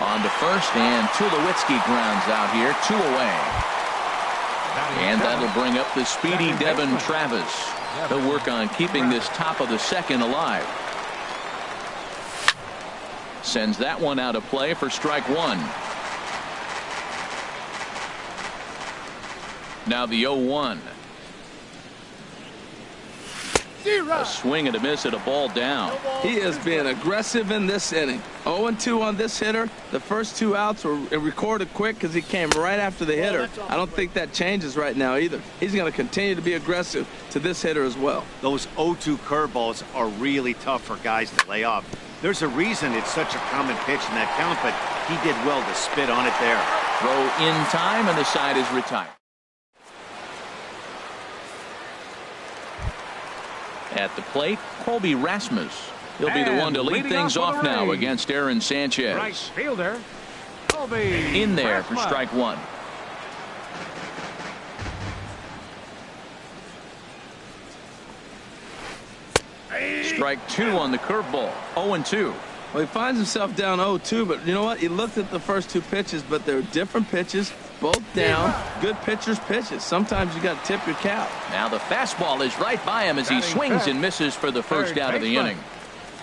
On to first, and Tulowitzki grounds out here. 2 away. And that'll bring up the speedy Devin Travis. He'll work on keeping this top of the second alive. Sends that one out of play for strike one. Now the 0-1. A swing and a miss at a ball down. He is being aggressive in this inning. 0-2 on this hitter. The first 2 outs were recorded quick because he came right after the hitter. I don't think that changes right now either. He's going to continue to be aggressive to this hitter as well. Those 0-2 curveballs are really tough for guys to lay off. There's a reason it's such a common pitch in that count, but he did well to spit on it there. Throw in time, and the side is retired. At the plate, Colby Rasmus. He'll be the one to lead things off now against Aaron Sanchez. Right fielder, Colby in there for Rasmus. strike one. Strike 2 on the curveball. 0-2. Well, he finds himself down 0-2, but you know what? He looked at the first 2 pitches, but they're different pitches, both down. Good pitchers' pitches. Sometimes you got to tip your cap. Now the fastball is right by him as he swings and misses for the first out of the inning.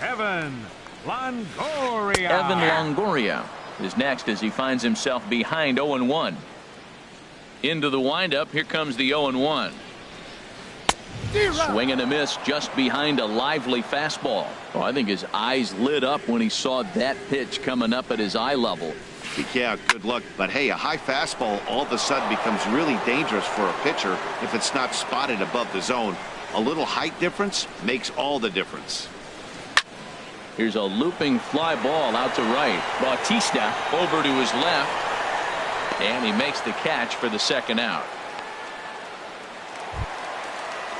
Evan Longoria. Evan Longoria is next as he finds himself behind 0-1. Into the windup. Here comes the 0-1. Swing and a miss just behind a lively fastball. Oh, I think his eyes lit up when he saw that pitch coming up at his eye level. Yeah, good luck. But hey, a high fastball all of a sudden becomes really dangerous for a pitcher if it's not spotted above the zone. A little height difference makes all the difference. Here's a looping fly ball out to right. Bautista over to his left. And he makes the catch for the second out.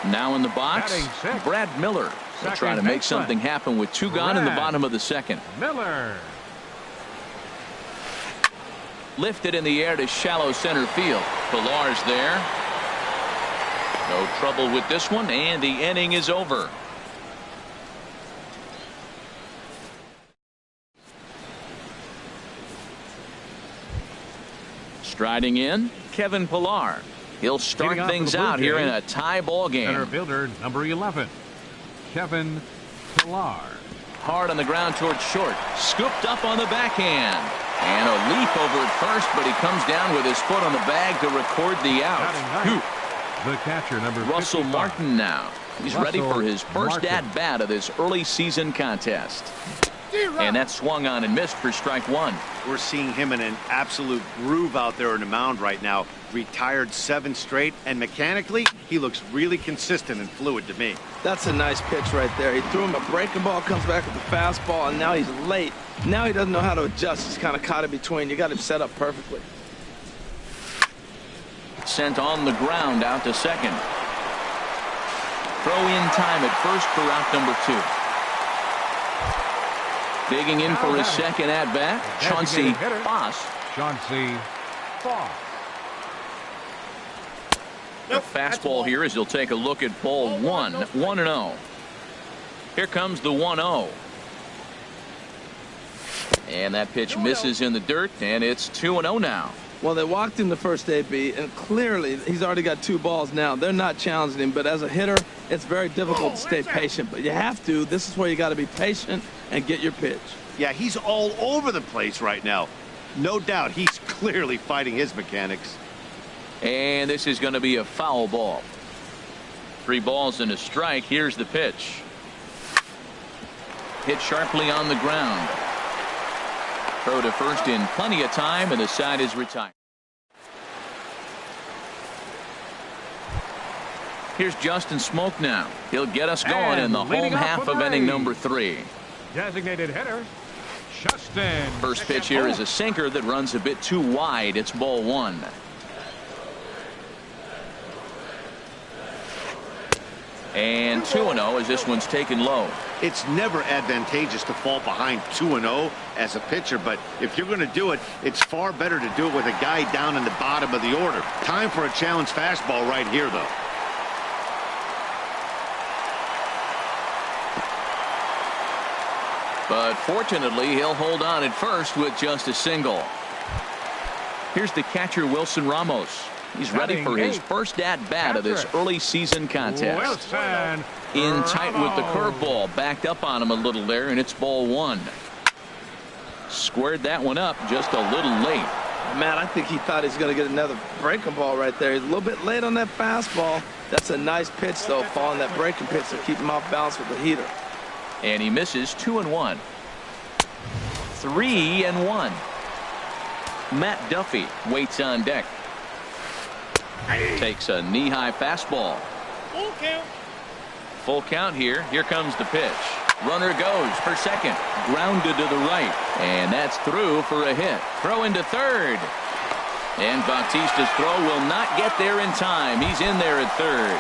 Now in the box, Brad Miller. They'll try to make something happen with 2 gone in the bottom of the second. Miller. Lifted in the air to shallow center field. Pilar's there. No trouble with this one, and the inning is over. Striding in, Kevin Pillar. He'll start things out here in a tie ball game. Center fielder, number 11, Kevin Pillar. Hard on the ground towards short. Scooped up on the backhand. And a leap over at first, but he comes down with his foot on the bag to record the out. The catcher, number Russell 55. Martin now. He's ready for his first at-bat of this early season contest. And that swung on and missed for strike one. We're seeing him in an absolute groove out there on the mound right now. Retired 7 straight, and mechanically, he looks really consistent and fluid to me. That's a nice pitch right there. He threw him a breaking ball, comes back with the fastball, and now he's late. Now he doesn't know how to adjust. He's kind of caught in between. You got him set up perfectly. Sent on the ground out to second. Throw in time at first for out number 2. Digging in for his second at-bat, Chauncey Foss. Chauncey Foss. The fastball here as he'll take a look at ball 1. 1-0. Here comes the 1-0. And that pitch misses in the dirt, and it's 2-0 now. Well, they walked him the first AB, and clearly he's already got 2 balls now. They're not challenging him, but as a hitter, it's very difficult to stay patient. But you have to. This is where you got to be patient and get your pitch. Yeah, he's all over the place right now. No doubt he's clearly fighting his mechanics. And this is going to be a foul ball. 3 balls and a strike. Here's the pitch. hit sharply on the ground. Throw to first in plenty of time, and the side is retired. Here's Justin Smoke now. He'll get us going in the home half of inning number 3. Designated hitter, Justin. First pitch here is a sinker that runs a bit too wide. It's ball 1. And 2-0 as this one's taken low. It's never advantageous to fall behind 2-0 as a pitcher, but if you're going to do it, it's far better to do it with a guy down in the bottom of the order. Time for a challenge fastball right here, though. But fortunately, he'll hold on at first with just a single. Here's the catcher, Wilson Ramos. He's ready for his first at-bat of this early season contest. Wilson In tight with the Ramos. curveball. Backed up on him a little there, and it's ball 1. Squared that one up just a little late. Man, I think he thought he was going to get another breaking ball right there. He's a little bit late on that fastball. That's a nice pitch, though, following that breaking pitch to keep him off balance with the heater. And he misses 2-1. 3-1. Matt Duffy waits on deck. Takes a knee-high fastball. Full count. Full count here. Here comes the pitch. Runner goes for second. Grounded to the right. And that's through for a hit. Throw into third. And Bautista's throw will not get there in time. He's in there at third.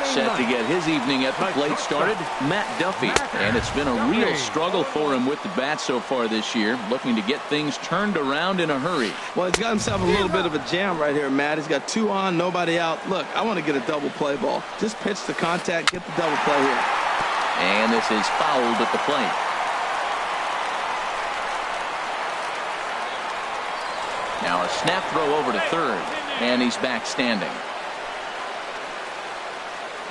Set to get his evening at the plate started, Matt Duffy. And it's been a real struggle for him with the bat so far this year, looking to get things turned around in a hurry. Well, he's got himself a little bit of a jam right here, Matt. He's got 2 on, nobody out. Look, I want to get a double play ball. Just pitch the contact, get the double play here. And this is fouled at the plate. Now a snap throw over to third, and he's back standing.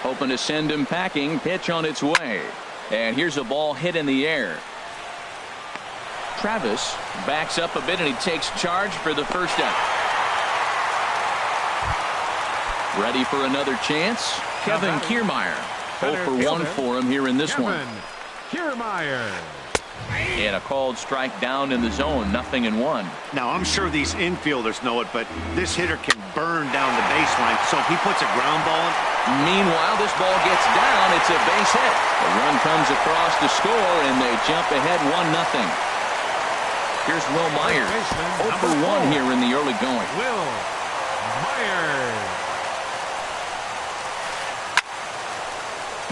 Hoping to send him packing. Pitch on its way. And here's a ball hit in the air. Travis backs up a bit, and he takes charge for the first out. Ready for another chance? Kevin Kiermaier. 0 for 1 for him here in this one. Kiermaier. And a called strike down in the zone. 0-1. Now, I'm sure these infielders know it, but this hitter can burn down the baseline. So if he puts a ground ball in. Meanwhile, this ball gets down. It's a base hit. The run comes across to score, and they jump ahead 1-0. Here's Will Myers. 0 for 1 here in the early going. Will Myers.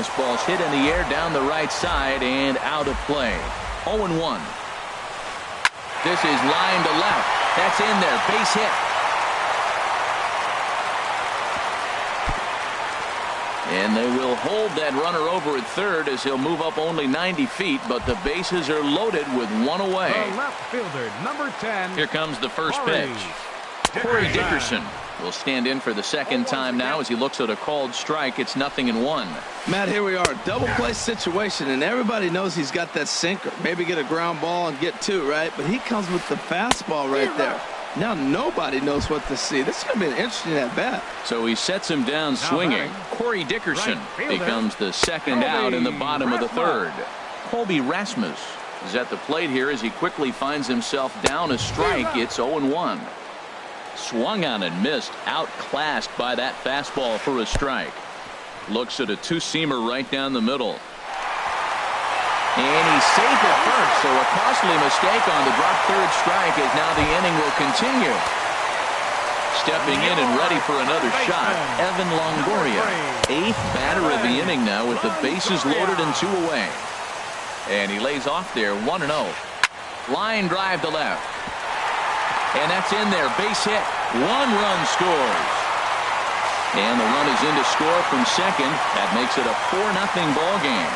This ball's hit in the air down the right side and out of play. 0-1. This is line to left. That's in there. Base hit. And they will hold that runner over at third as he'll move up only 90 feet, but the bases are loaded with 1 away. The left fielder, number 10. Here comes the first Corey pitch. Corey Dickerson will stand in for the second time now as he looks at a called strike. It's 0-1. Matt, here we are. Double play situation, and everybody knows he's got that sinker. Maybe get a ground ball and get 2, right? But he comes with the fastball right there. Now nobody knows what to see. This is going to be an interesting at-bat. So he sets him down swinging. Corey Dickerson becomes the second out in the bottom of the third. Colby Rasmus is at the plate here as he quickly finds himself down a strike. It's 0-1. Swung on and missed. Outclassed by that fastball for a strike. Looks at a two-seamer right down the middle. And he's safe at first, so a costly mistake on the drop third strike as now the inning will continue. Stepping in and ready for another shot, Evan Longoria. 8th batter of the inning now with the bases loaded and 2 away. And he lays off there 1-0. Line drive to left. And that's in there. Base hit. 1 run scores. And the run is in to score from second. That makes it a 4-0 ball game.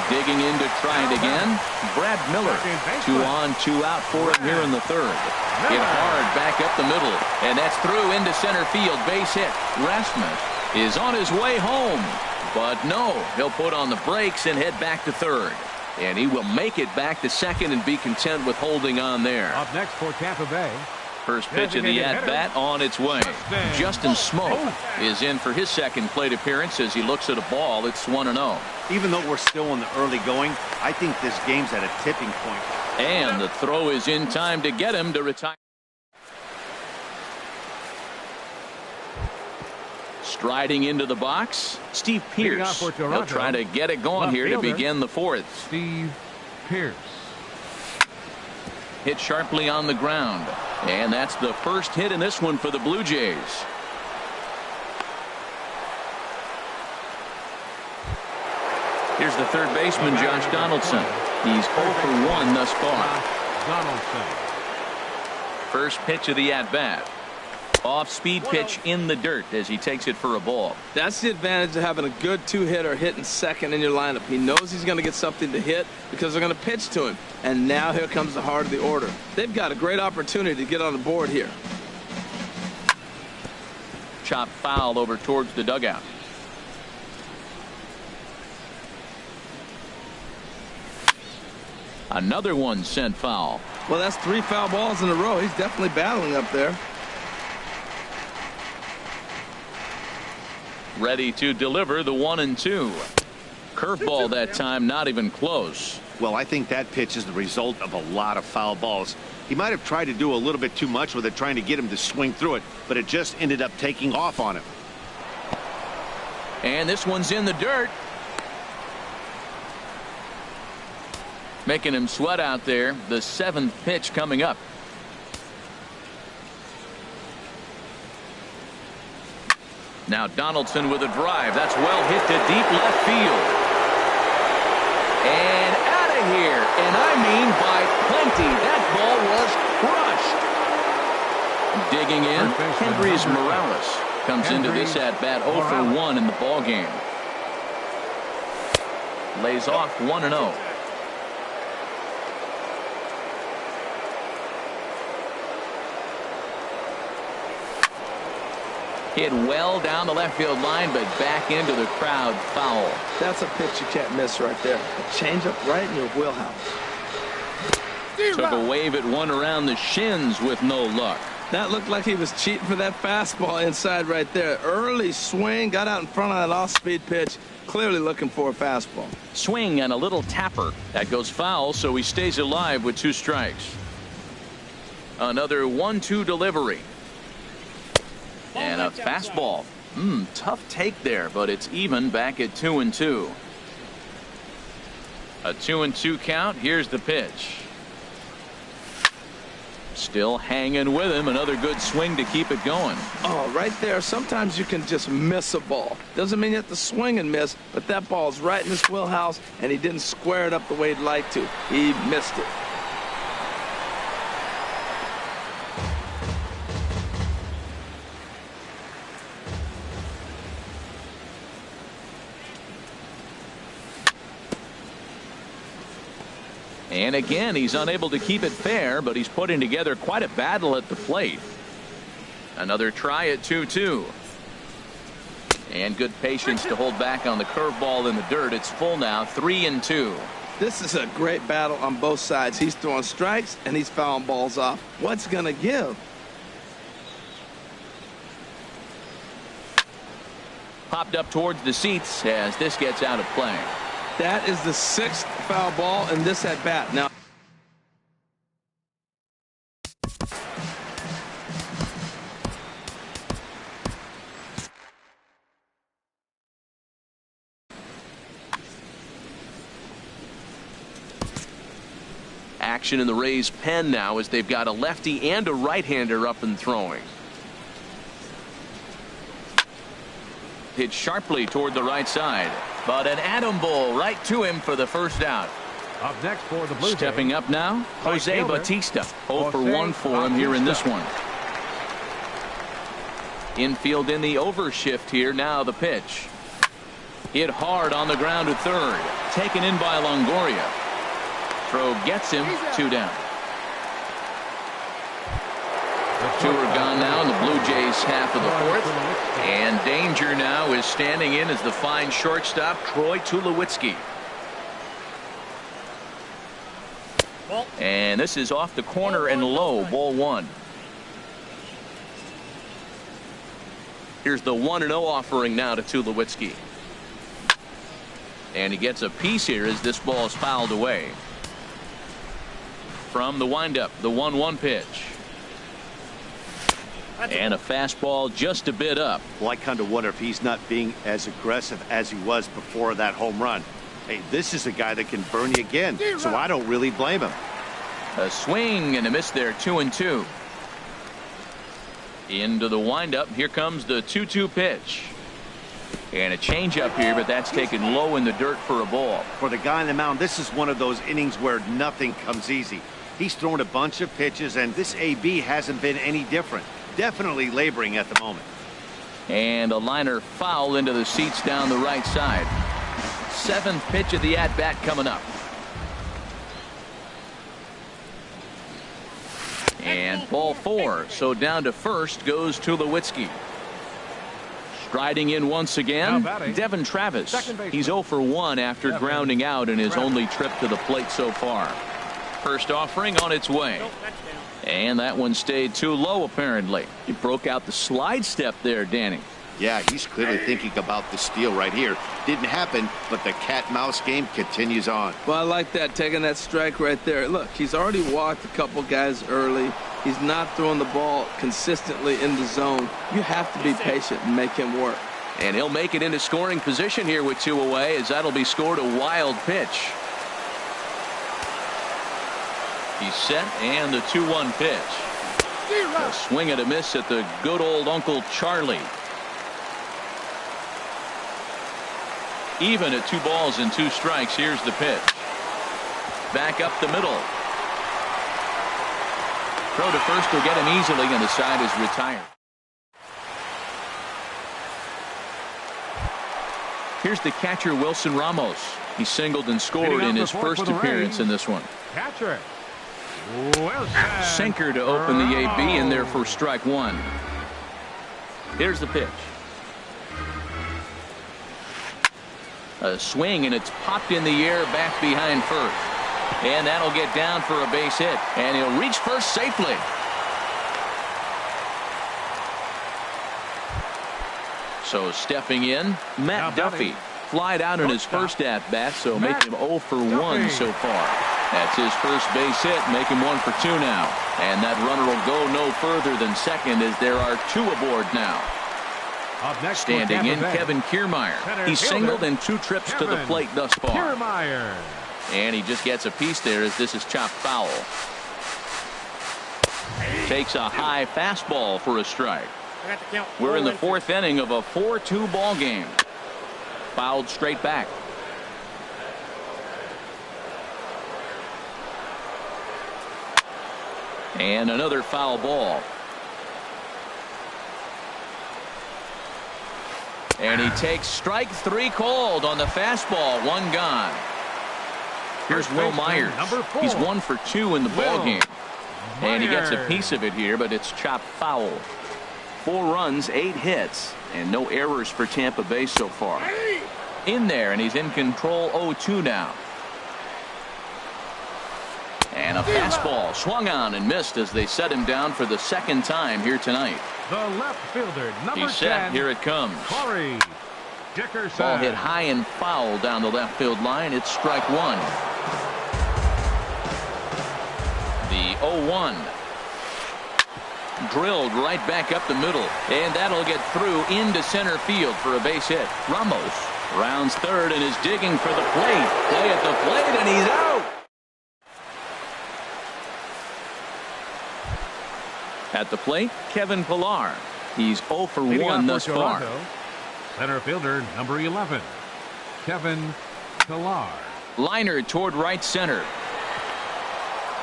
Digging in to try it again. Brad Miller. 2 on, 2 out for him here in the third. Hit hard back up the middle. And that's through into center field. Base hit. Rasmus is on his way home. But no, he'll put on the brakes and head back to third. And he will make it back to second and be content with holding on there. Up next for Tampa Bay, First pitch of the at-bat on its way. Justin Smoke is in for his second plate appearance as he looks at a ball. It's 1-0. Even though we're still in the early going, I think this game's at a tipping point. And the throw is in time to get him to retire. Striding into the box, Steve Pearce. He'll try to get it going here to begin the fourth. Steve Pearce. Hit sharply on the ground. And that's the first hit in this one for the Blue Jays. Here's the third baseman, Josh Donaldson. He's 0 for 1 thus far. Donaldson. First pitch of the at-bat. Off-speed pitch in the dirt as he takes it for a ball. That's the advantage of having a good two-hitter hitting second in your lineup. He knows he's going to get something to hit because they're going to pitch to him. And now here comes the heart of the order. They've got a great opportunity to get on the board here. Chop foul over towards the dugout. Another one sent foul. Well, that's 3 foul balls in a row. He's definitely battling up there. Ready to deliver the 1-2. Curveball that time, not even close. Well, I think that pitch is the result of a lot of foul balls. He might have tried to do a little bit too much with it, trying to get him to swing through it, but it just ended up taking off on him. And this one's in the dirt. Making him sweat out there. The 7th pitch coming up. Now Donaldson with a drive. That's well hit to deep left field. And out of here. And I mean by plenty. That ball was crushed. Digging in, Hendrys Morales comes into this at-bat 0 for 1 in the ball game. Lays off 1-0. Hit well down the left field line, but back into the crowd, foul. That's a pitch you can't miss right there. A changeup right in your wheelhouse. Took a wave at one around the shins with no luck. That looked like he was cheating for that fastball inside right there. Early swing, got out in front of that off-speed pitch. Clearly looking for a fastball. Swing and a little tapper. That goes foul, so he stays alive with 2 strikes. Another 1-2 delivery. And a fastball. Tough take there, but it's even back at 2-2. A 2-2 count. Here's the pitch. Still hanging with him. Another good swing to keep it going. Oh, right there. Sometimes you can just miss a ball. Doesn't mean you have to swing and miss, but that ball's right in his wheelhouse, and he didn't square it up the way he'd like to. He missed it. And again, he's unable to keep it fair, but he's putting together quite a battle at the plate. Another try at 2-2. And good patience to hold back on the curveball in the dirt. It's full now, 3-2. This is a great battle on both sides. He's throwing strikes and he's fouling balls off. What's going to give? Popped up towards the seats as this gets out of play. That is the 6th foul ball in this at bat. Now, action in the Rays' pen now as they've got a lefty and a right-hander up and throwing. Hit sharply toward the right side, but an atom ball right to him for the first out. Up next for the Blue Jays. Stepping up now, Jose Bautista. 0 for 1 for him here in this one. Infield in the overshift here. Now the pitch. Hit hard on the ground to third. Taken in by Longoria. Throw gets him. 2 down. 2 are gone now in the Blue Jays half of the fourth. And danger now is standing in as the fine shortstop, Troy Tulowitzki. And this is off the corner and low, ball 1. Here's the 1-0 offering now to Tulowitzki. And he gets a piece here as this ball is fouled away. From the windup, the 1-1 pitch. And a fastball just a bit up. Well, I kind of wonder if he's not being as aggressive as he was before that home run. Hey, this is a guy that can burn you again, so I don't really blame him. A swing and a miss there, 2-2. Into the windup. Here comes the 2-2 pitch. And a changeup here, but that's taken low in the dirt for a ball. For the guy on the mound, this is one of those innings where nothing comes easy. He's thrown a bunch of pitches, and this AB hasn't been any different. Definitely laboring at the moment. And a liner foul into the seats down the right side. 7th pitch of the at-bat coming up. And ball 4. So down to first goes Tulowitzki. Striding in once again, Devin Travis. He's 0 for 1 after grounding out in his only trip to the plate so far. First offering on its way. And that one stayed too low, apparently. He broke out the slide step there, Danny. Yeah, he's clearly thinking about the steal right here. Didn't happen, but the cat-mouse game continues on. Well, I like that, taking that strike right there. Look, he's already walked a couple guys early. He's not throwing the ball consistently in the zone. You have to be patient and make him work. And he'll make it into scoring position here with 2 away, as that'll be scored a wild pitch. He's set, and the 2-1 pitch. A swing and a miss at the good old Uncle Charlie. Even at 2 balls and 2 strikes. Here's the pitch. Back up the middle. Throw to first will get him easily, and the side is retired. Here's the catcher, Wilson Ramos. He singled and scored in his first appearance in this one. Catcher. Sinker to open the AB in there for strike 1. Here's the pitch. A swing, and it's popped in the air back behind first. And that'll get down for a base hit. And he'll reach first safely. So stepping in, Matt Duffy. Flied out in his first at-bat, so make him 0 for 1 so far. That's his first base hit, make him 1 for 2 now. And that runner will go no further than second, as there are 2 aboard now. Standing in, Kevin Kiermaier. He singled in 2 trips to the plate thus far. And he just gets a piece there as this is chopped foul. Takes a high fastball for a strike. We're in the 4th inning of a 4-2 ball game. Fouled straight back. And another foul ball. And he takes strike 3 called on the fastball. 1 gone. Here's Will Myers. He's 1 for 2 in the ball game. And he gets a piece of it here, but it's chopped foul. 4 runs, 8 hits, and no errors for Tampa Bay so far. In there, and he's in control. 0-2 now. And a fastball swung on and missed as they set him down for the 2nd time here tonight. The left fielder, number He's set. 10, Here it comes. Corey Dickerson. Ball hit high and foul down the left field line. It's strike 1. The 0-1. Drilled right back up the middle, and that'll get through into center field for a base hit. Ramos rounds third and is digging for the plate. Play at the plate, and he's out. At the plate, Kevin Pillar. He's 0 for 1 thus far. Center fielder, number 11, Kevin Pillar. Liner toward right center.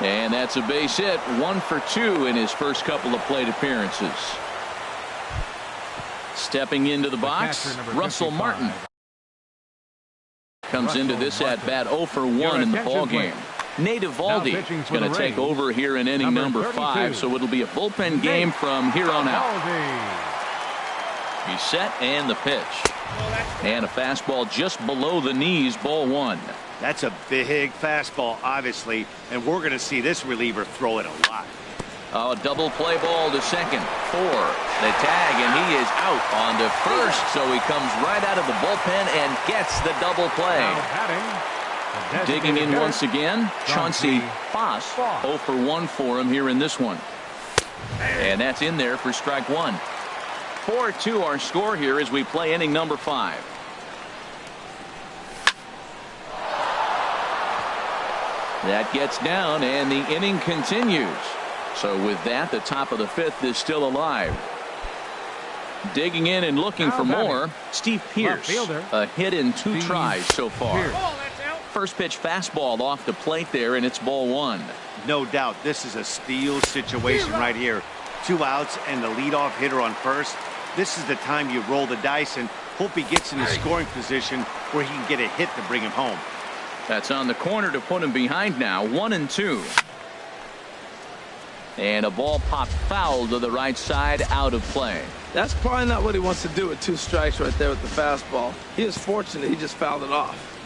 And that's a base hit. 1 for 2 in his first couple of plate appearances. Stepping into the box, Russell Martin. Comes into this at-bat 0 for 1 in the ballgame. Nate Eovaldi is going to take over here in inning number 5, so it'll be a bullpen game from here on out. He's set, and the pitch. And a fastball just below the knees, ball 1. That's a big fastball, obviously, and we're going to see this reliever throw it a lot. Oh, double play ball to second. 4. The tag, and he is out on to first. So he comes right out of the bullpen and gets the double play. Digging in once again, Chauncey Foss. 0 for 1 for him here in this one. And that's in there for strike 1. 4-2 our score here as we play inning number 5. That gets down, and the inning continues. So with that, the top of the 5th is still alive. Digging in and looking for more, Steve Pearce. A hit in 2 tries so far. First pitch fastball off the plate there, and it's ball 1. No doubt, this is a steal situation right here. 2 outs and the leadoff hitter on first. This is the time you roll the dice and hope he gets in a scoring position where he can get a hit to bring him home. That's on the corner to put him behind now. 1-2. And a ball popped foul to the right side, out of play. That's probably not what he wants to do with 2 strikes right there with the fastball. He is fortunate he just fouled it off.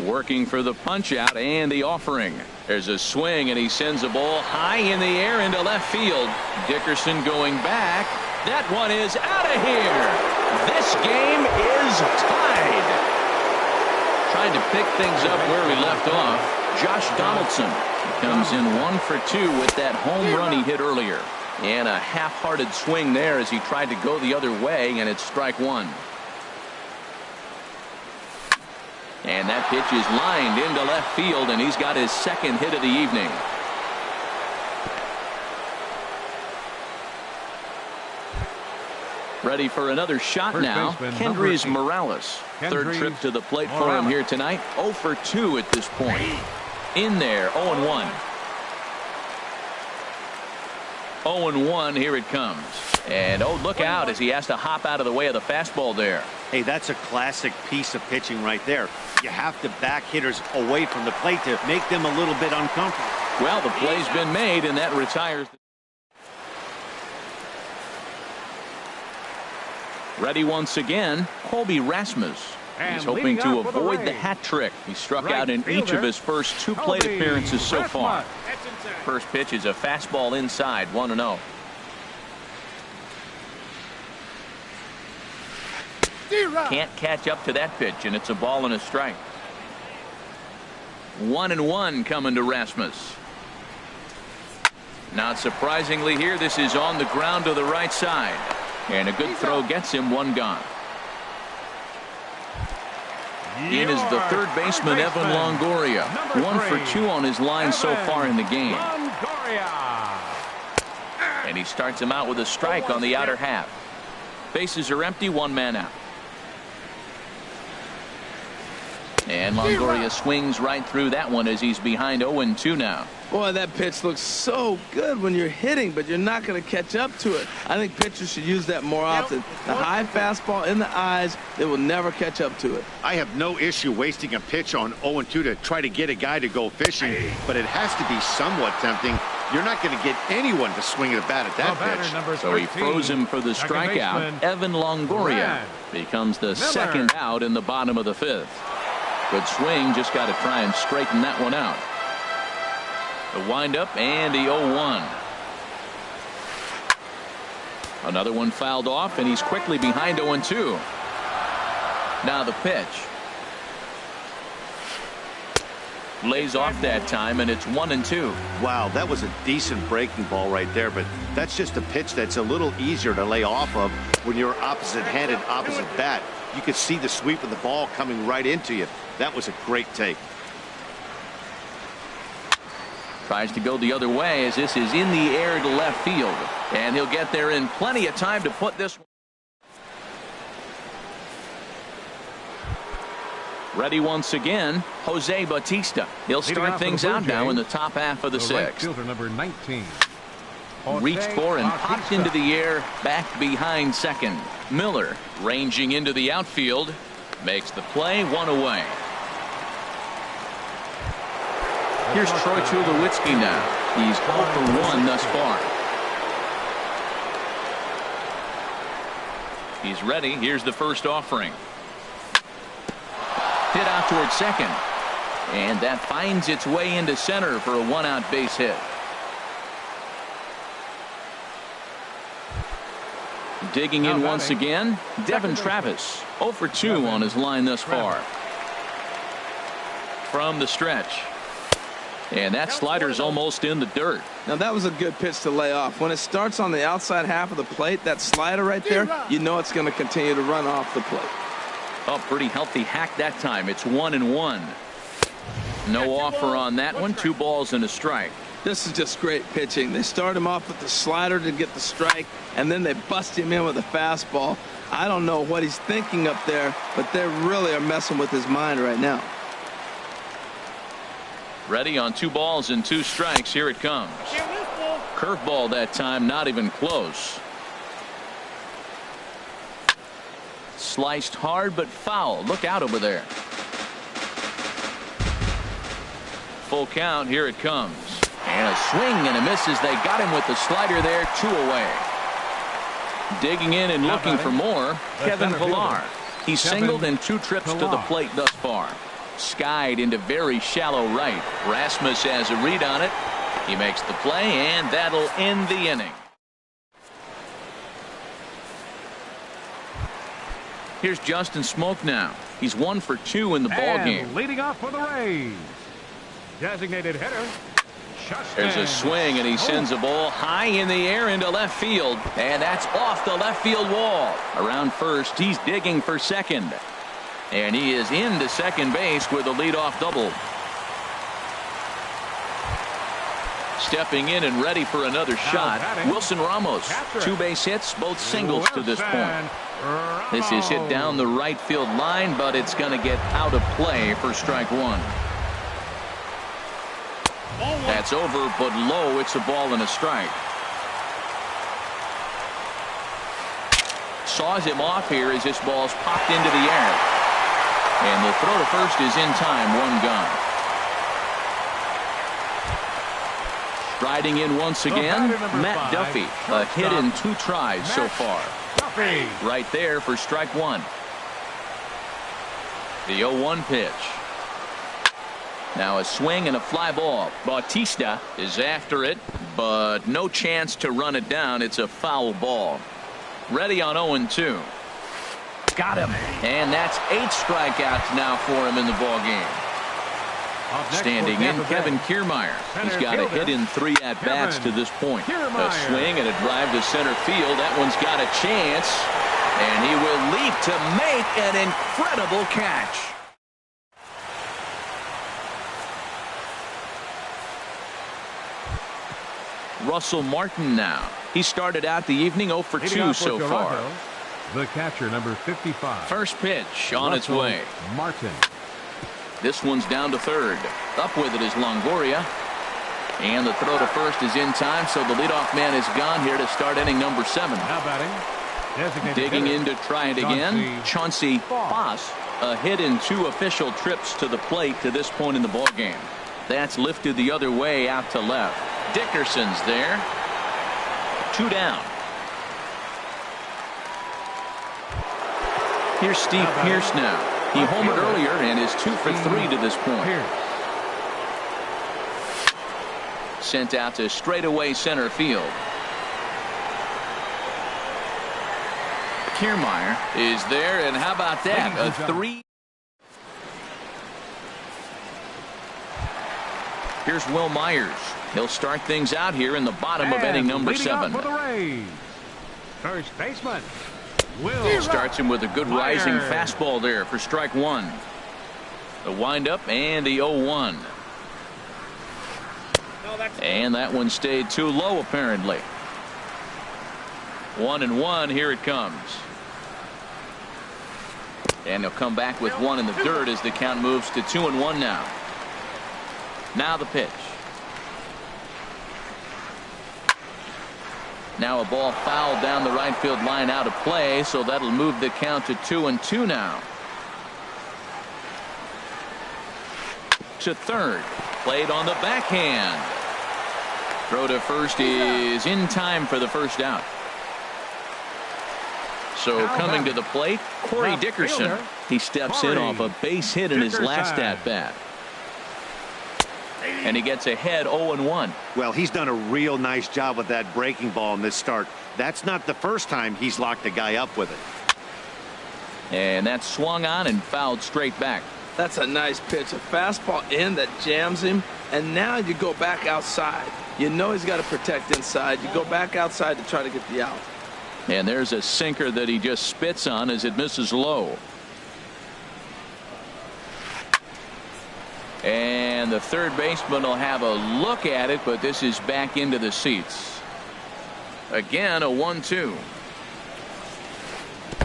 Working for the punch out and the offering. There's a swing, and he sends a ball high in the air into left field. Dickerson going back. That one is out of here. This game is tied. Trying to pick things up where we left off. Josh Donaldson comes in 1 for 2 with that home run he hit earlier. And a half-hearted swing there as he tried to go the other way, and it's strike 1. And that pitch is lined into left field, and he's got his 2nd hit of the evening. Ready for another shot First now. baseman, Kendrys number 8. Morales. Third Kendrys trip to the plate for him here tonight. 0 for 2 at this point. In there, 0-1. 0-1, here it comes. And oh, look out as he has to hop out of the way of the fastball there. Hey, that's a classic piece of pitching right there. You have to back hitters away from the plate to make them a little bit uncomfortable. Well, the play's been made, and that retires. Ready once again, Colby Rasmus. He's hoping to avoid the hat trick. He struck out in each of his first 2 plate appearances so far. First pitch is a fastball inside, 1-0. Can't catch up to that pitch, and it's a ball and a strike. 1-1 coming to Rasmus. Not surprisingly here, this is on the ground to the right side. And a good throw gets him 1 gone. In is the third baseman, Evan Longoria. 1 for 2 on his line so far in the game. And he starts him out with a strike on the outer half. Bases are empty, 1 man out. And Longoria swings right through that one as he's behind 0-2 now. Boy, that pitch looks so good when you're hitting, but you're not going to catch up to it. I think pitchers should use that more often. The high fastball in the eyes, they will never catch up to it. I have no issue wasting a pitch on 0-2 to try to get a guy to go fishing, but it has to be somewhat tempting. You're not going to get anyone to swing at a bat at that pitch. So he throws him for the strikeout. Evan Longoria becomes the second out in the bottom of the 5th. Good swing, just got to try and straighten that one out. The windup and the 0-1. Another one fouled off, and he's quickly behind 0-2. Now the pitch. Lays off that time, and it's 1-2. Wow, that was a decent breaking ball right there, but that's just a pitch that's a little easier to lay off of when you're opposite-handed, opposite bat. You could see the sweep of the ball coming right into you. That was a great take. Tries to go the other way as this is in the air to left field. And he'll get there in plenty of time to put this one. Ready once again, Jose Bautista. He'll start things out now in the top half of the 6th. Right fielder number 19. Reached for and popped into the air, back behind second. Miller ranging into the outfield, makes the play, 1 away. Here's Troy Tulowitzki now. He's 0 for 1 thus far. He's ready. Here's the first offering. Hit out towards second. And that finds its way into center for a 1-out base hit. Digging in once again, Devin Travis. 0 for 2 on his line thus far. From the stretch. And that slider's almost in the dirt. Now that was a good pitch to lay off. When it starts on the outside half of the plate, that slider right there, you know it's going to continue to run off the plate. Oh, pretty healthy hack that time. It's 1-1. No offer on that one. 2 balls and a strike. This is just great pitching. They start him off with the slider to get the strike, and then they bust him in with a fastball. I don't know what he's thinking up there, but they really are messing with his mind right now. Ready on 2 balls and 2 strikes. Here it comes. Curveball that time, not even close. Sliced hard but foul. Look out over there. Full count. Here it comes. And a swing and a miss as they got him with the slider there. 2 away. Digging in and looking for more, Kevin Pillar. He's singled in 2 trips to the plate thus far. Skied into very shallow right. Rasmus has a read on it. He makes the play, and that'll end the inning. Here's Justin Smoke now. He's 1 for 2 in the ball game. Leading off for the Rays, designated hitter. There's a swing, and he sends a ball high in the air into left field, and that's off the left field wall. Around first, he's digging for second. And he is into second base with a leadoff double. Stepping in and ready for another shot, Wilson Ramos. 2 base hits, both singles to this point. This is hit down the right field line, but it's going to get out of play for strike 1. That's over, but low. It's a ball and a strike. Saws him off here as this ball's popped into the air. And the throw to first is in time. 1 gone. Riding in once again, Matt Duffy. A hit in 2 tries so far. Right there for strike 1. The 0-1 pitch. Now a swing and a fly ball. Bautista is after it, but no chance to run it down. It's a foul ball. Ready on 0-2. Got him. And that's 8 strikeouts now for him in the ball game. Standing in, Kevin Kiermaier. He's got a hit in 3 at-bats to this point. A swing and a drive to center field. That one's got a chance. And he will leap to make an incredible catch. Russell Martin now. He started out the evening 0 for 2 so far. The catcher, number 55. First pitch on its way. Martin. This one's down to third. Up with it is Longoria. And the throw to first is in time, so the leadoff man is gone here to start inning number 7. Now batting. Digging in to try it again, Chauncey Foss. A hit in 2 official trips to the plate to this point in the ball game. That's lifted the other way out to left. Dickerson's there. 2 down. Here's Steve Pearce now. He homered earlier and is 2 for 3 to this point. Sent out to straightaway center field. Kiermaier is there, and how about that? A 3. Here's Will Myers. He'll start things out here in the bottom of inning number 7. For the Rays, first baseman. Will starts him with a good rising fastball there for strike 1. The windup and the 0-1. And that one stayed too low apparently. 1-1. Here it comes. And he'll come back with 1 in the dirt as the count moves to 2-1 now. Now the pitch. Now a ball fouled down the right field line out of play, so that'll move the count to 2-2 now. To third. Played on the backhand. Throw to first is in time for the first out. So coming to the plate, Corey Dickerson. He steps in off a base hit in his last at-bat. And he gets ahead 0-1. Well, he's done a real nice job with that breaking ball in this start. That's not the first time he's locked a guy up with it. And that's swung on and fouled straight back. That's a nice pitch. A fastball in that jams him. And now you go back outside. You know he's got to protect inside. You go back outside to try to get the out. And there's a sinker that he just spits on as it misses low. And the third baseman will have a look at it, but this is back into the seats. Again, a 1-2.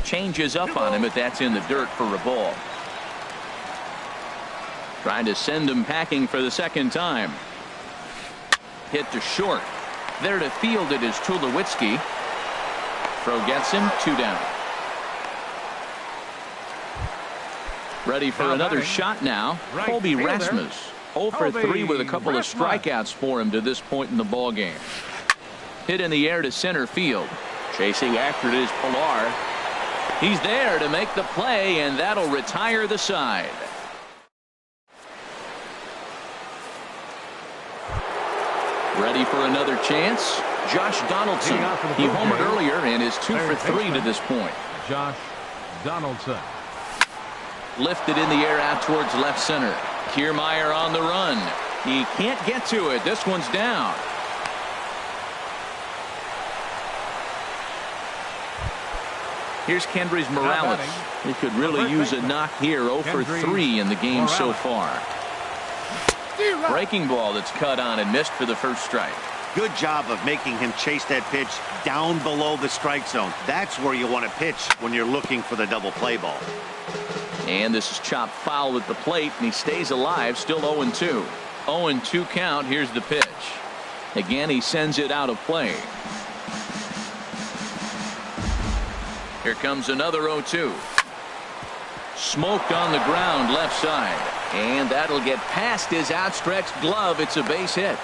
Changes up on him, but that's in the dirt for a ball. Trying to send him packing for the second time. Hit to short. There to field it is Tulowitzki. Throw gets him, 2 down. Ready for another shot now. Colby Rasmus. 0 for 3 with a couple of strikeouts for him to this point in the ball game. Hit in the air to center field. Chasing after it is Pilar. He's there to make the play, and that'll retire the side. Ready for another chance. Josh Donaldson. He homered earlier and is 2 for 3 to this point. Josh Donaldson. Lifted in the air out towards left center. Kiermaier on the run. He can't get to it. This one's down. Here's Kendrys Morales. He could really use a knock here. 0 for 3 in the game so far. Breaking ball that's cut on and missed for the first strike. Good job of making him chase that pitch down below the strike zone. That's where you want to pitch when you're looking for the double play ball. And this is chopped foul at the plate, and he stays alive, still 0-2. 0-2 count. Here's the pitch. Again, he sends it out of play. Here comes another 0-2. Smoked on the ground left side. And that'll get past his outstretched glove. It's a base hit.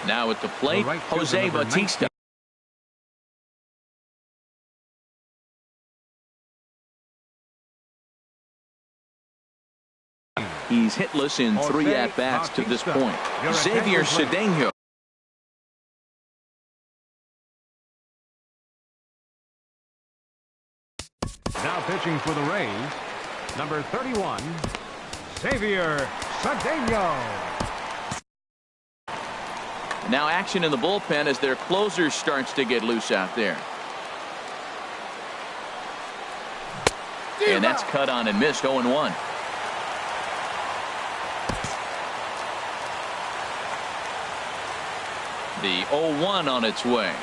Now at the plate, Jose Bautista. He's hitless in 3 at-bats to this point. Xavier Cedeno. Now pitching for the Rays, number 31, Xavier Cedeno. Now action in the bullpen as their closer starts to get loose out there. And that's cut on and missed. 0-1. The 0-1 on its way.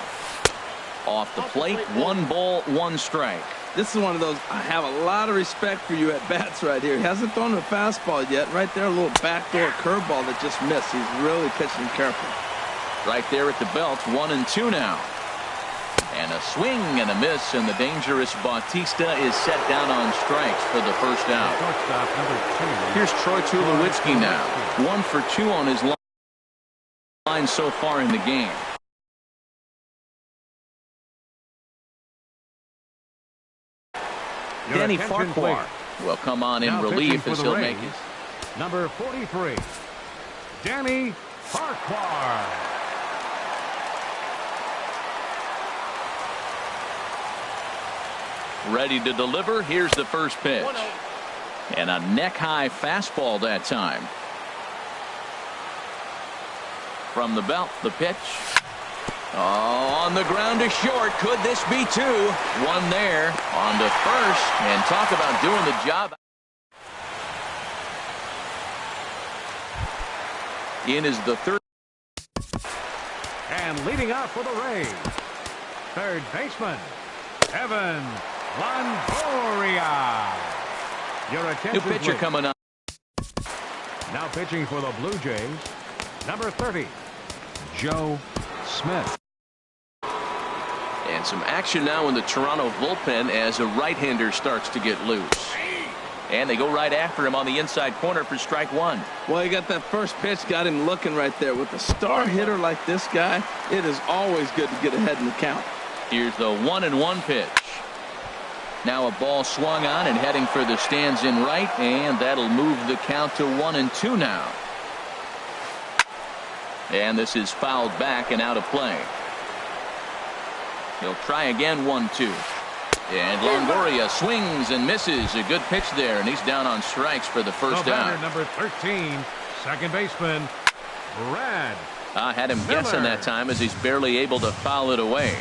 Off the plate, 1 ball, 1 strike. This is one of those, I have a lot of respect for you at bats right here. He hasn't thrown a fastball yet. Right there, a little backdoor curveball that just missed. He's really pitching careful. Right there at the belt, 1-2 now. And a swing and a miss, and the dangerous Bautista is set down on strikes for the first out. Here's Troy Tulowitzki now. 1 for 2 on his line so far in the game. Danny Farquhar will come on in relief as he'll make his. Number 43, Danny Farquhar. Ready to deliver. Here's the first pitch. And a neck-high fastball that time. From the belt, the pitch. Oh, on the ground to short. Could this be 2? 1 there. On to first. And talk about doing the job. In is the third. And leading off for the Rays, third baseman, Evan Longoria. Your attention, new pitcher please. coming up. Now pitching for the Blue Jays, number 30, Joe Smith. And some action now in the Toronto bullpen as a right-hander starts to get loose. And they go right after him on the inside corner for strike 1. Well, he got that first pitch, got him looking right there. With a star hitter like this guy, it is always good to get ahead in the count. Here's the 1-1 pitch. Now a ball swung on and heading for the stands in right, and that'll move the count to 1-2 now. And this is fouled back and out of play. He'll try again. 1-2. And Longoria swings and misses. A good pitch there, and he's down on strikes for the first down. Number 13, second baseman, Brad. I had him guessing that time as he's barely able to foul it away.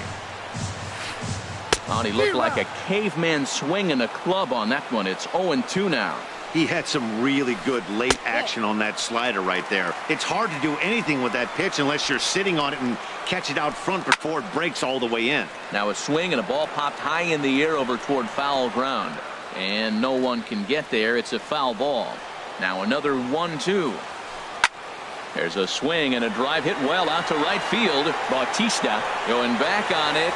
Oh, he looked like a caveman swinging a club on that one. It's 0-2 now. He had some really good late action on that slider right there. It's hard to do anything with that pitch unless you're sitting on it and catch it out front before it breaks all the way in. Now a swing and a ball popped high in the air over toward foul ground. And no one can get there. It's a foul ball. Now another 1-2. There's a swing and a drive hit well out to right field. Bautista going back on it.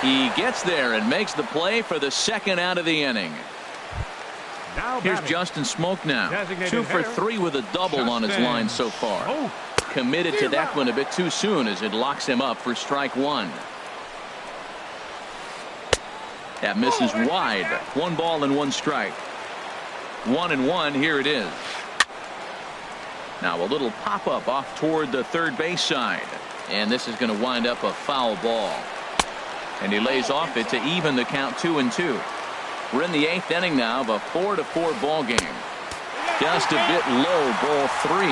He gets there and makes the play for the second out of the inning. Now Here's batting. Justin Smoke now. 2 for 3 with a double on his line so far. Oh. Committed to that one a bit too soon as it locks him up for strike one. That misses wide. 1 ball and 1 strike. 1-1. Here it is. Now a little pop up off toward the third base side. And this is going to wind up a foul ball. And he lays off it to even the count 2-2. We're in the 8th inning now of a 4-4 ball game. Just a bit low, ball 3.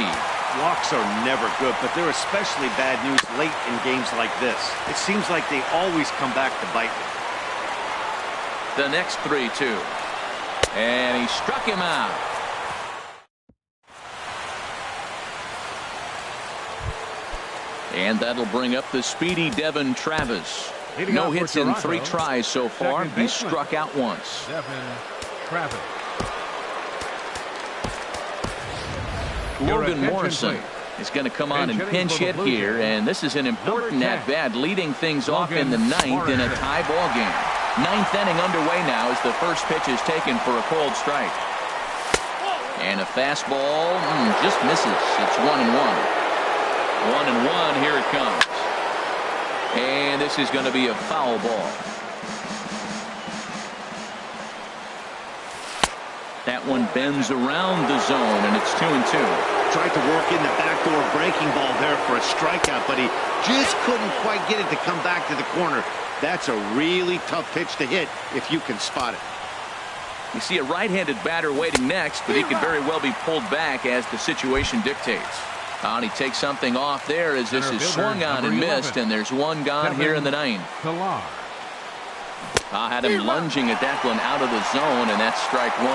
Walks are never good, but they're especially bad news late in games like this. It seems like they always come back to bite me. The next 3-2. And he struck him out. And that'll bring up the speedy Devin Travis. No hits in 3 tries so far. He's struck out once. Devin Travis. Logan Morrison is going to come on and pinch hit here, and this is an important at-bat, leading things off in the 9th in a tie ball game. 9th inning underway now as the first pitch is taken for a cold strike. And a fastball just misses. It's 1-1. 1-1. Here it comes. And this is going to be a foul ball. That one bends around the zone, and it's 2-2. Tried to work in the backdoor breaking ball there for a strikeout, but he just couldn't quite get it to come back to the corner. That's a really tough pitch to hit if you can spot it. You see a right-handed batter waiting next, but he could very well be pulled back as the situation dictates. And he takes something off there as this is swung on and missed, and there's one gone here in the 9th. I had him lunging at that one out of the zone, and that's strike 1.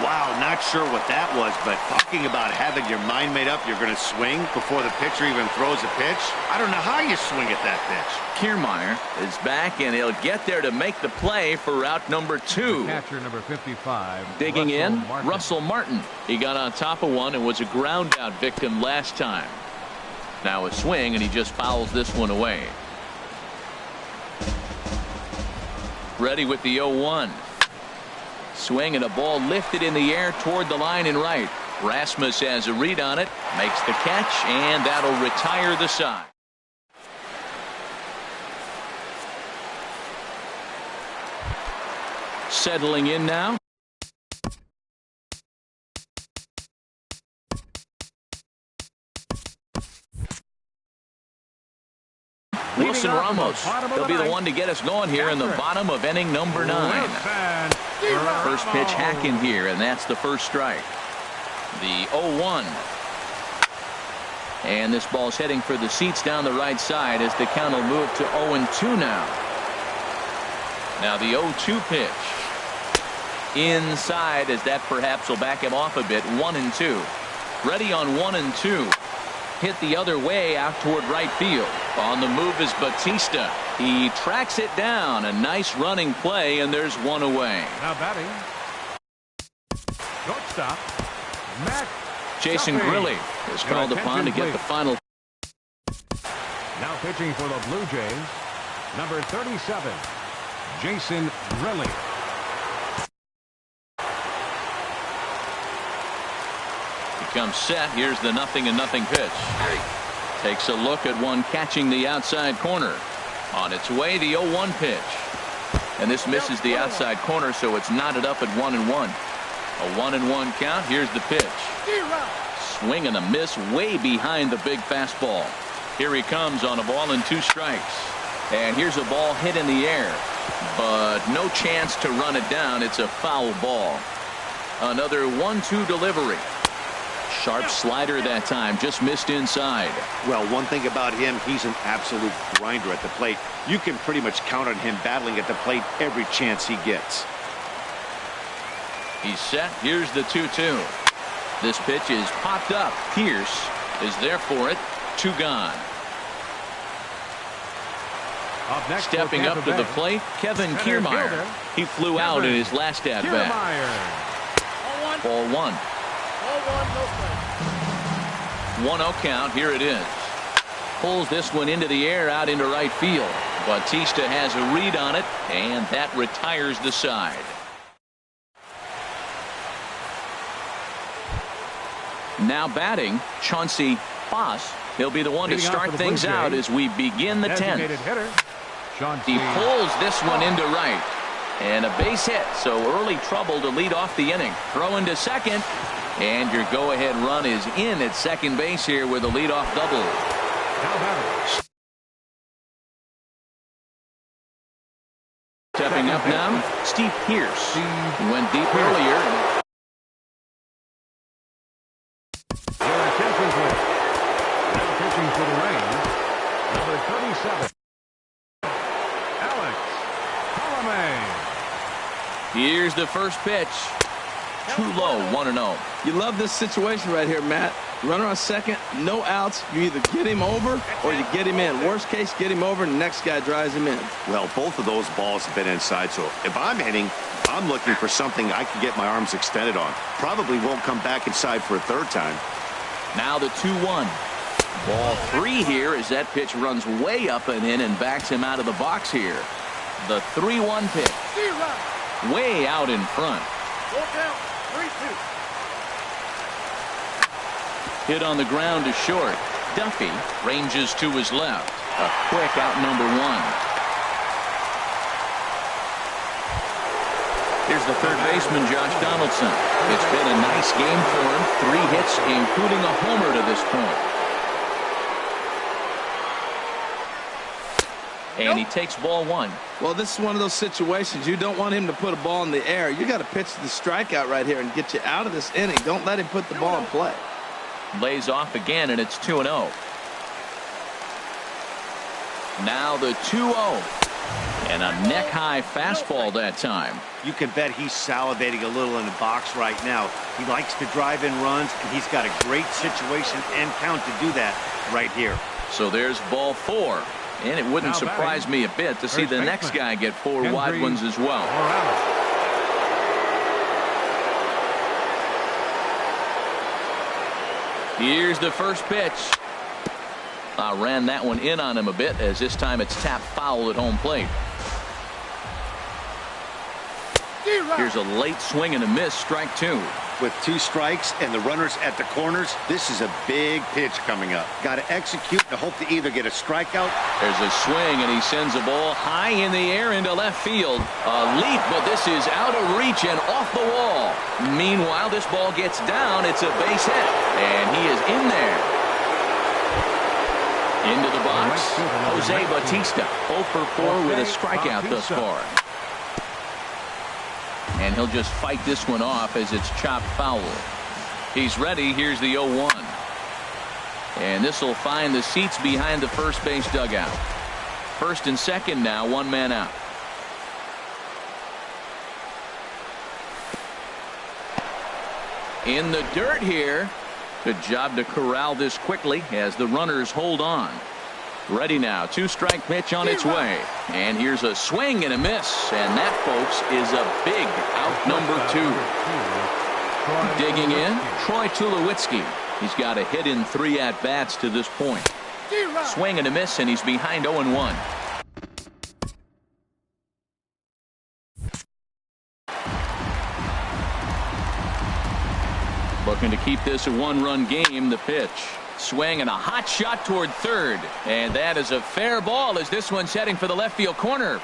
Wow, not sure what that was, but talking about having your mind made up, you're going to swing before the pitcher even throws a pitch. I don't know how you swing at that pitch. Kiermaier is back, and he'll get there to make the play for route number 2. Catcher number 55. Digging in, Russell Martin. He got on top of one and was a ground out victim last time. Now a swing, and he just fouls this one away. Ready with the 0-1. Swing and a ball lifted in the air toward the line and right. Rasmus has a read on it, makes the catch, and that'll retire the side. Settling in now. Wilson Ramos. He'll be the one to get us going here in the bottom of inning number 9. First pitch hacking here, and that's the first strike. The 0-1. And this ball's heading for the seats down the right side as the count will move to 0-2 now. Now the 0-2 pitch. Inside as that perhaps will back him off a bit. 1-2. Ready on 1-2. Hit the other way out toward right field. On the move is Bautista. He tracks it down. A nice running play, and there's one away. Now batting. Shortstop. Matt Jason Grilly is called upon to get the final. Now pitching for the Blue Jays, number 37, Jason Grilly. Comes set. Here's the 0-0 pitch. Takes a look at one catching the outside corner. On its way, the 0-1 pitch. And this misses the outside corner, so it's knotted up at 1-1. A 1-1 count. Here's the pitch. Swing and a miss way behind the big fastball. Here he comes on a ball and 2 strikes. And here's a ball hit in the air, but no chance to run it down. It's a foul ball. Another 1-2 delivery. Sharp slider that time, just missed inside. Well, one thing about him, he's an absolute grinder at the plate. You can pretty much count on him battling at the plate every chance he gets. He's set. Here's the 2-2. This pitch is popped up. Pierce is there for it. 2 gone. Stepping up to the plate, Kevin Kiermaier. He flew out in his last at bat. Ball 1. 1-0 count. Here it is. Pulls this one into the air out into right field. Bautista has a read on it, and that retires the side. Now batting, Chauncey Foss. He'll be the one to start things out as we begin the 10th. He pulls this one into right. And a base hit, so early trouble to lead off the inning. Throw into second, and your go-ahead run is in at second base here with a leadoff double. Stepping up now, Steve Pierce. He went deep earlier. Now pitching for the Rays, number 37. Here's the first pitch. Too low, 1-0. You love this situation right here, Matt. Runner on second, no outs. You either get him over or you get him in. Worst case, get him over, and the next guy drives him in. Well, both of those balls have been inside, so if I'm hitting, I'm looking for something I can get my arms extended on. Probably won't come back inside for a 3rd time. Now the 2-1. Ball 3 here as that pitch runs way up and in and backs him out of the box here. The 3-1 pitch. Way out in front. Hit on the ground to short. Duffy ranges to his left. A quick out number 1. Here's the third baseman, Josh Donaldson. It's been a nice game for him. 3 hits, including a homer to this point. And he takes ball 1. Well, this is one of those situations you don't want him to put a ball in the air. You got to pitch the strikeout right here and get you out of this inning. Don't let him put the ball in play. Lays off again, and it's 2-0. Now the 2-0. And a neck-high fastball that time. You can bet he's salivating a little in the box right now. He likes to drive in runs, and he's got a great situation and count to do that right here. So there's ball 4. And it wouldn't surprise me a bit to see the next guy get 4 wide ones as well. Here's the first pitch. I ran that one in on him a bit, as this time it's tapped foul at home plate. Here's a late swing and a miss, strike 2. With 2 strikes and the runners at the corners, this is a big pitch coming up. Got to execute and hope to either get a strikeout. There's a swing, and he sends a ball high in the air into left field. A leap, but this is out of reach and off the wall. Meanwhile, this ball gets down. It's a base hit, and he is in there. Into the box, Jose Bautista, 0 for 4 with a strikeout thus far. And he'll just fight this one off as it's chopped foul. He's ready. Here's the 0-1. And this will find the seats behind the first base dugout. First and second now, 1 man out. In the dirt here. Good job to corral this quickly as the runners hold on. Ready now. 2-strike pitch on its way. And here's a swing and a miss. And that, folks, is a big out number 2. Digging in, Troy Tulowitzki. He's got a hit in 3 at-bats to this point. Swing and a miss, and he's behind 0-1. Looking to keep this a 1-run game. The pitch. Swing and a hot shot toward third. And that is a fair ball as this one's heading for the left field corner.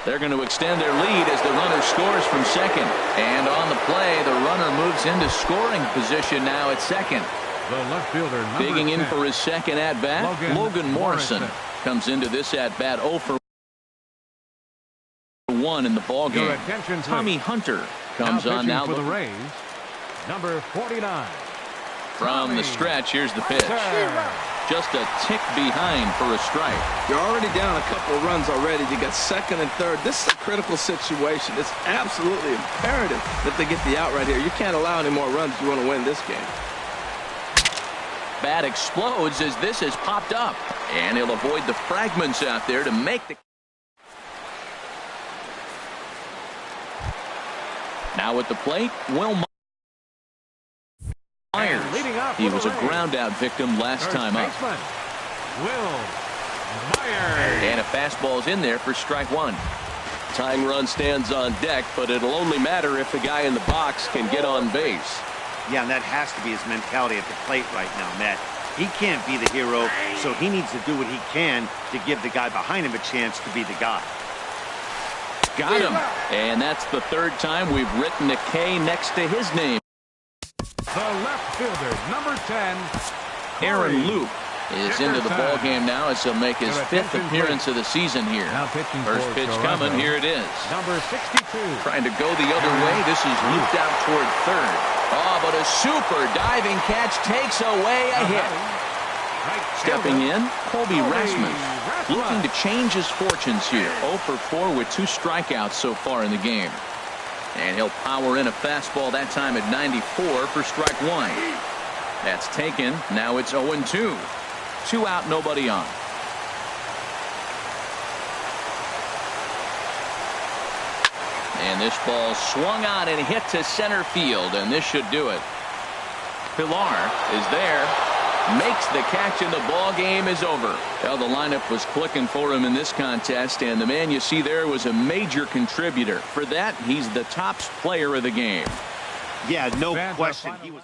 They're going to extend their lead as the runner scores from second. And on the play, the runner moves into scoring position now at second. The left fielder, Digging in 10. for his second at-bat, Logan Morrison comes into this at-bat 0 for 1 in the ballgame. Tommy Hunter comes on now. For the Rays, number 49. From the stretch, here's the pitch. Just a tick behind for a strike. You're already down a couple of runs already. You got second and third. This is a critical situation. It's absolutely imperative that they get the out right here. You can't allow any more runs if you want to win this game. Bat explodes as this has popped up. And he'll avoid the fragments out there to make the... Now at the plate, Will Myers. He was a ground-out victim last time up. Will Myers. And a fastball's in there for strike one. Tying run stands on deck, but it'll only matter if the guy in the box can get on base. Yeah, and that has to be his mentality at the plate right now, Matt. He can't be the hero, so he needs to do what he can to give the guy behind him a chance to be the guy. Got him. And that's the third time we've written a K next to his name. The left fielder, number 10. Aaron Luke is into the ball game now as he'll make his fifth appearance of the season here. First pitch coming. Here it is. Number 62. Trying to go the other way. This is looped out toward third. Oh, but a super diving catch takes away a hit. Stepping in, Colby Rasmus, looking to change his fortunes here. 0 for 4 with 2 strikeouts so far in the game. And he'll power in a fastball that time at 94 for strike one. That's taken. Now it's 0-2. 2 out, nobody on. And this ball swung on and hit to center field, and this should do it. Pilar is there. Makes the catch, and the ball game is over. Well, the lineup was clicking for him in this contest, and the man you see there was a major contributor. For that, he's the top player of the game. Yeah, no question. He was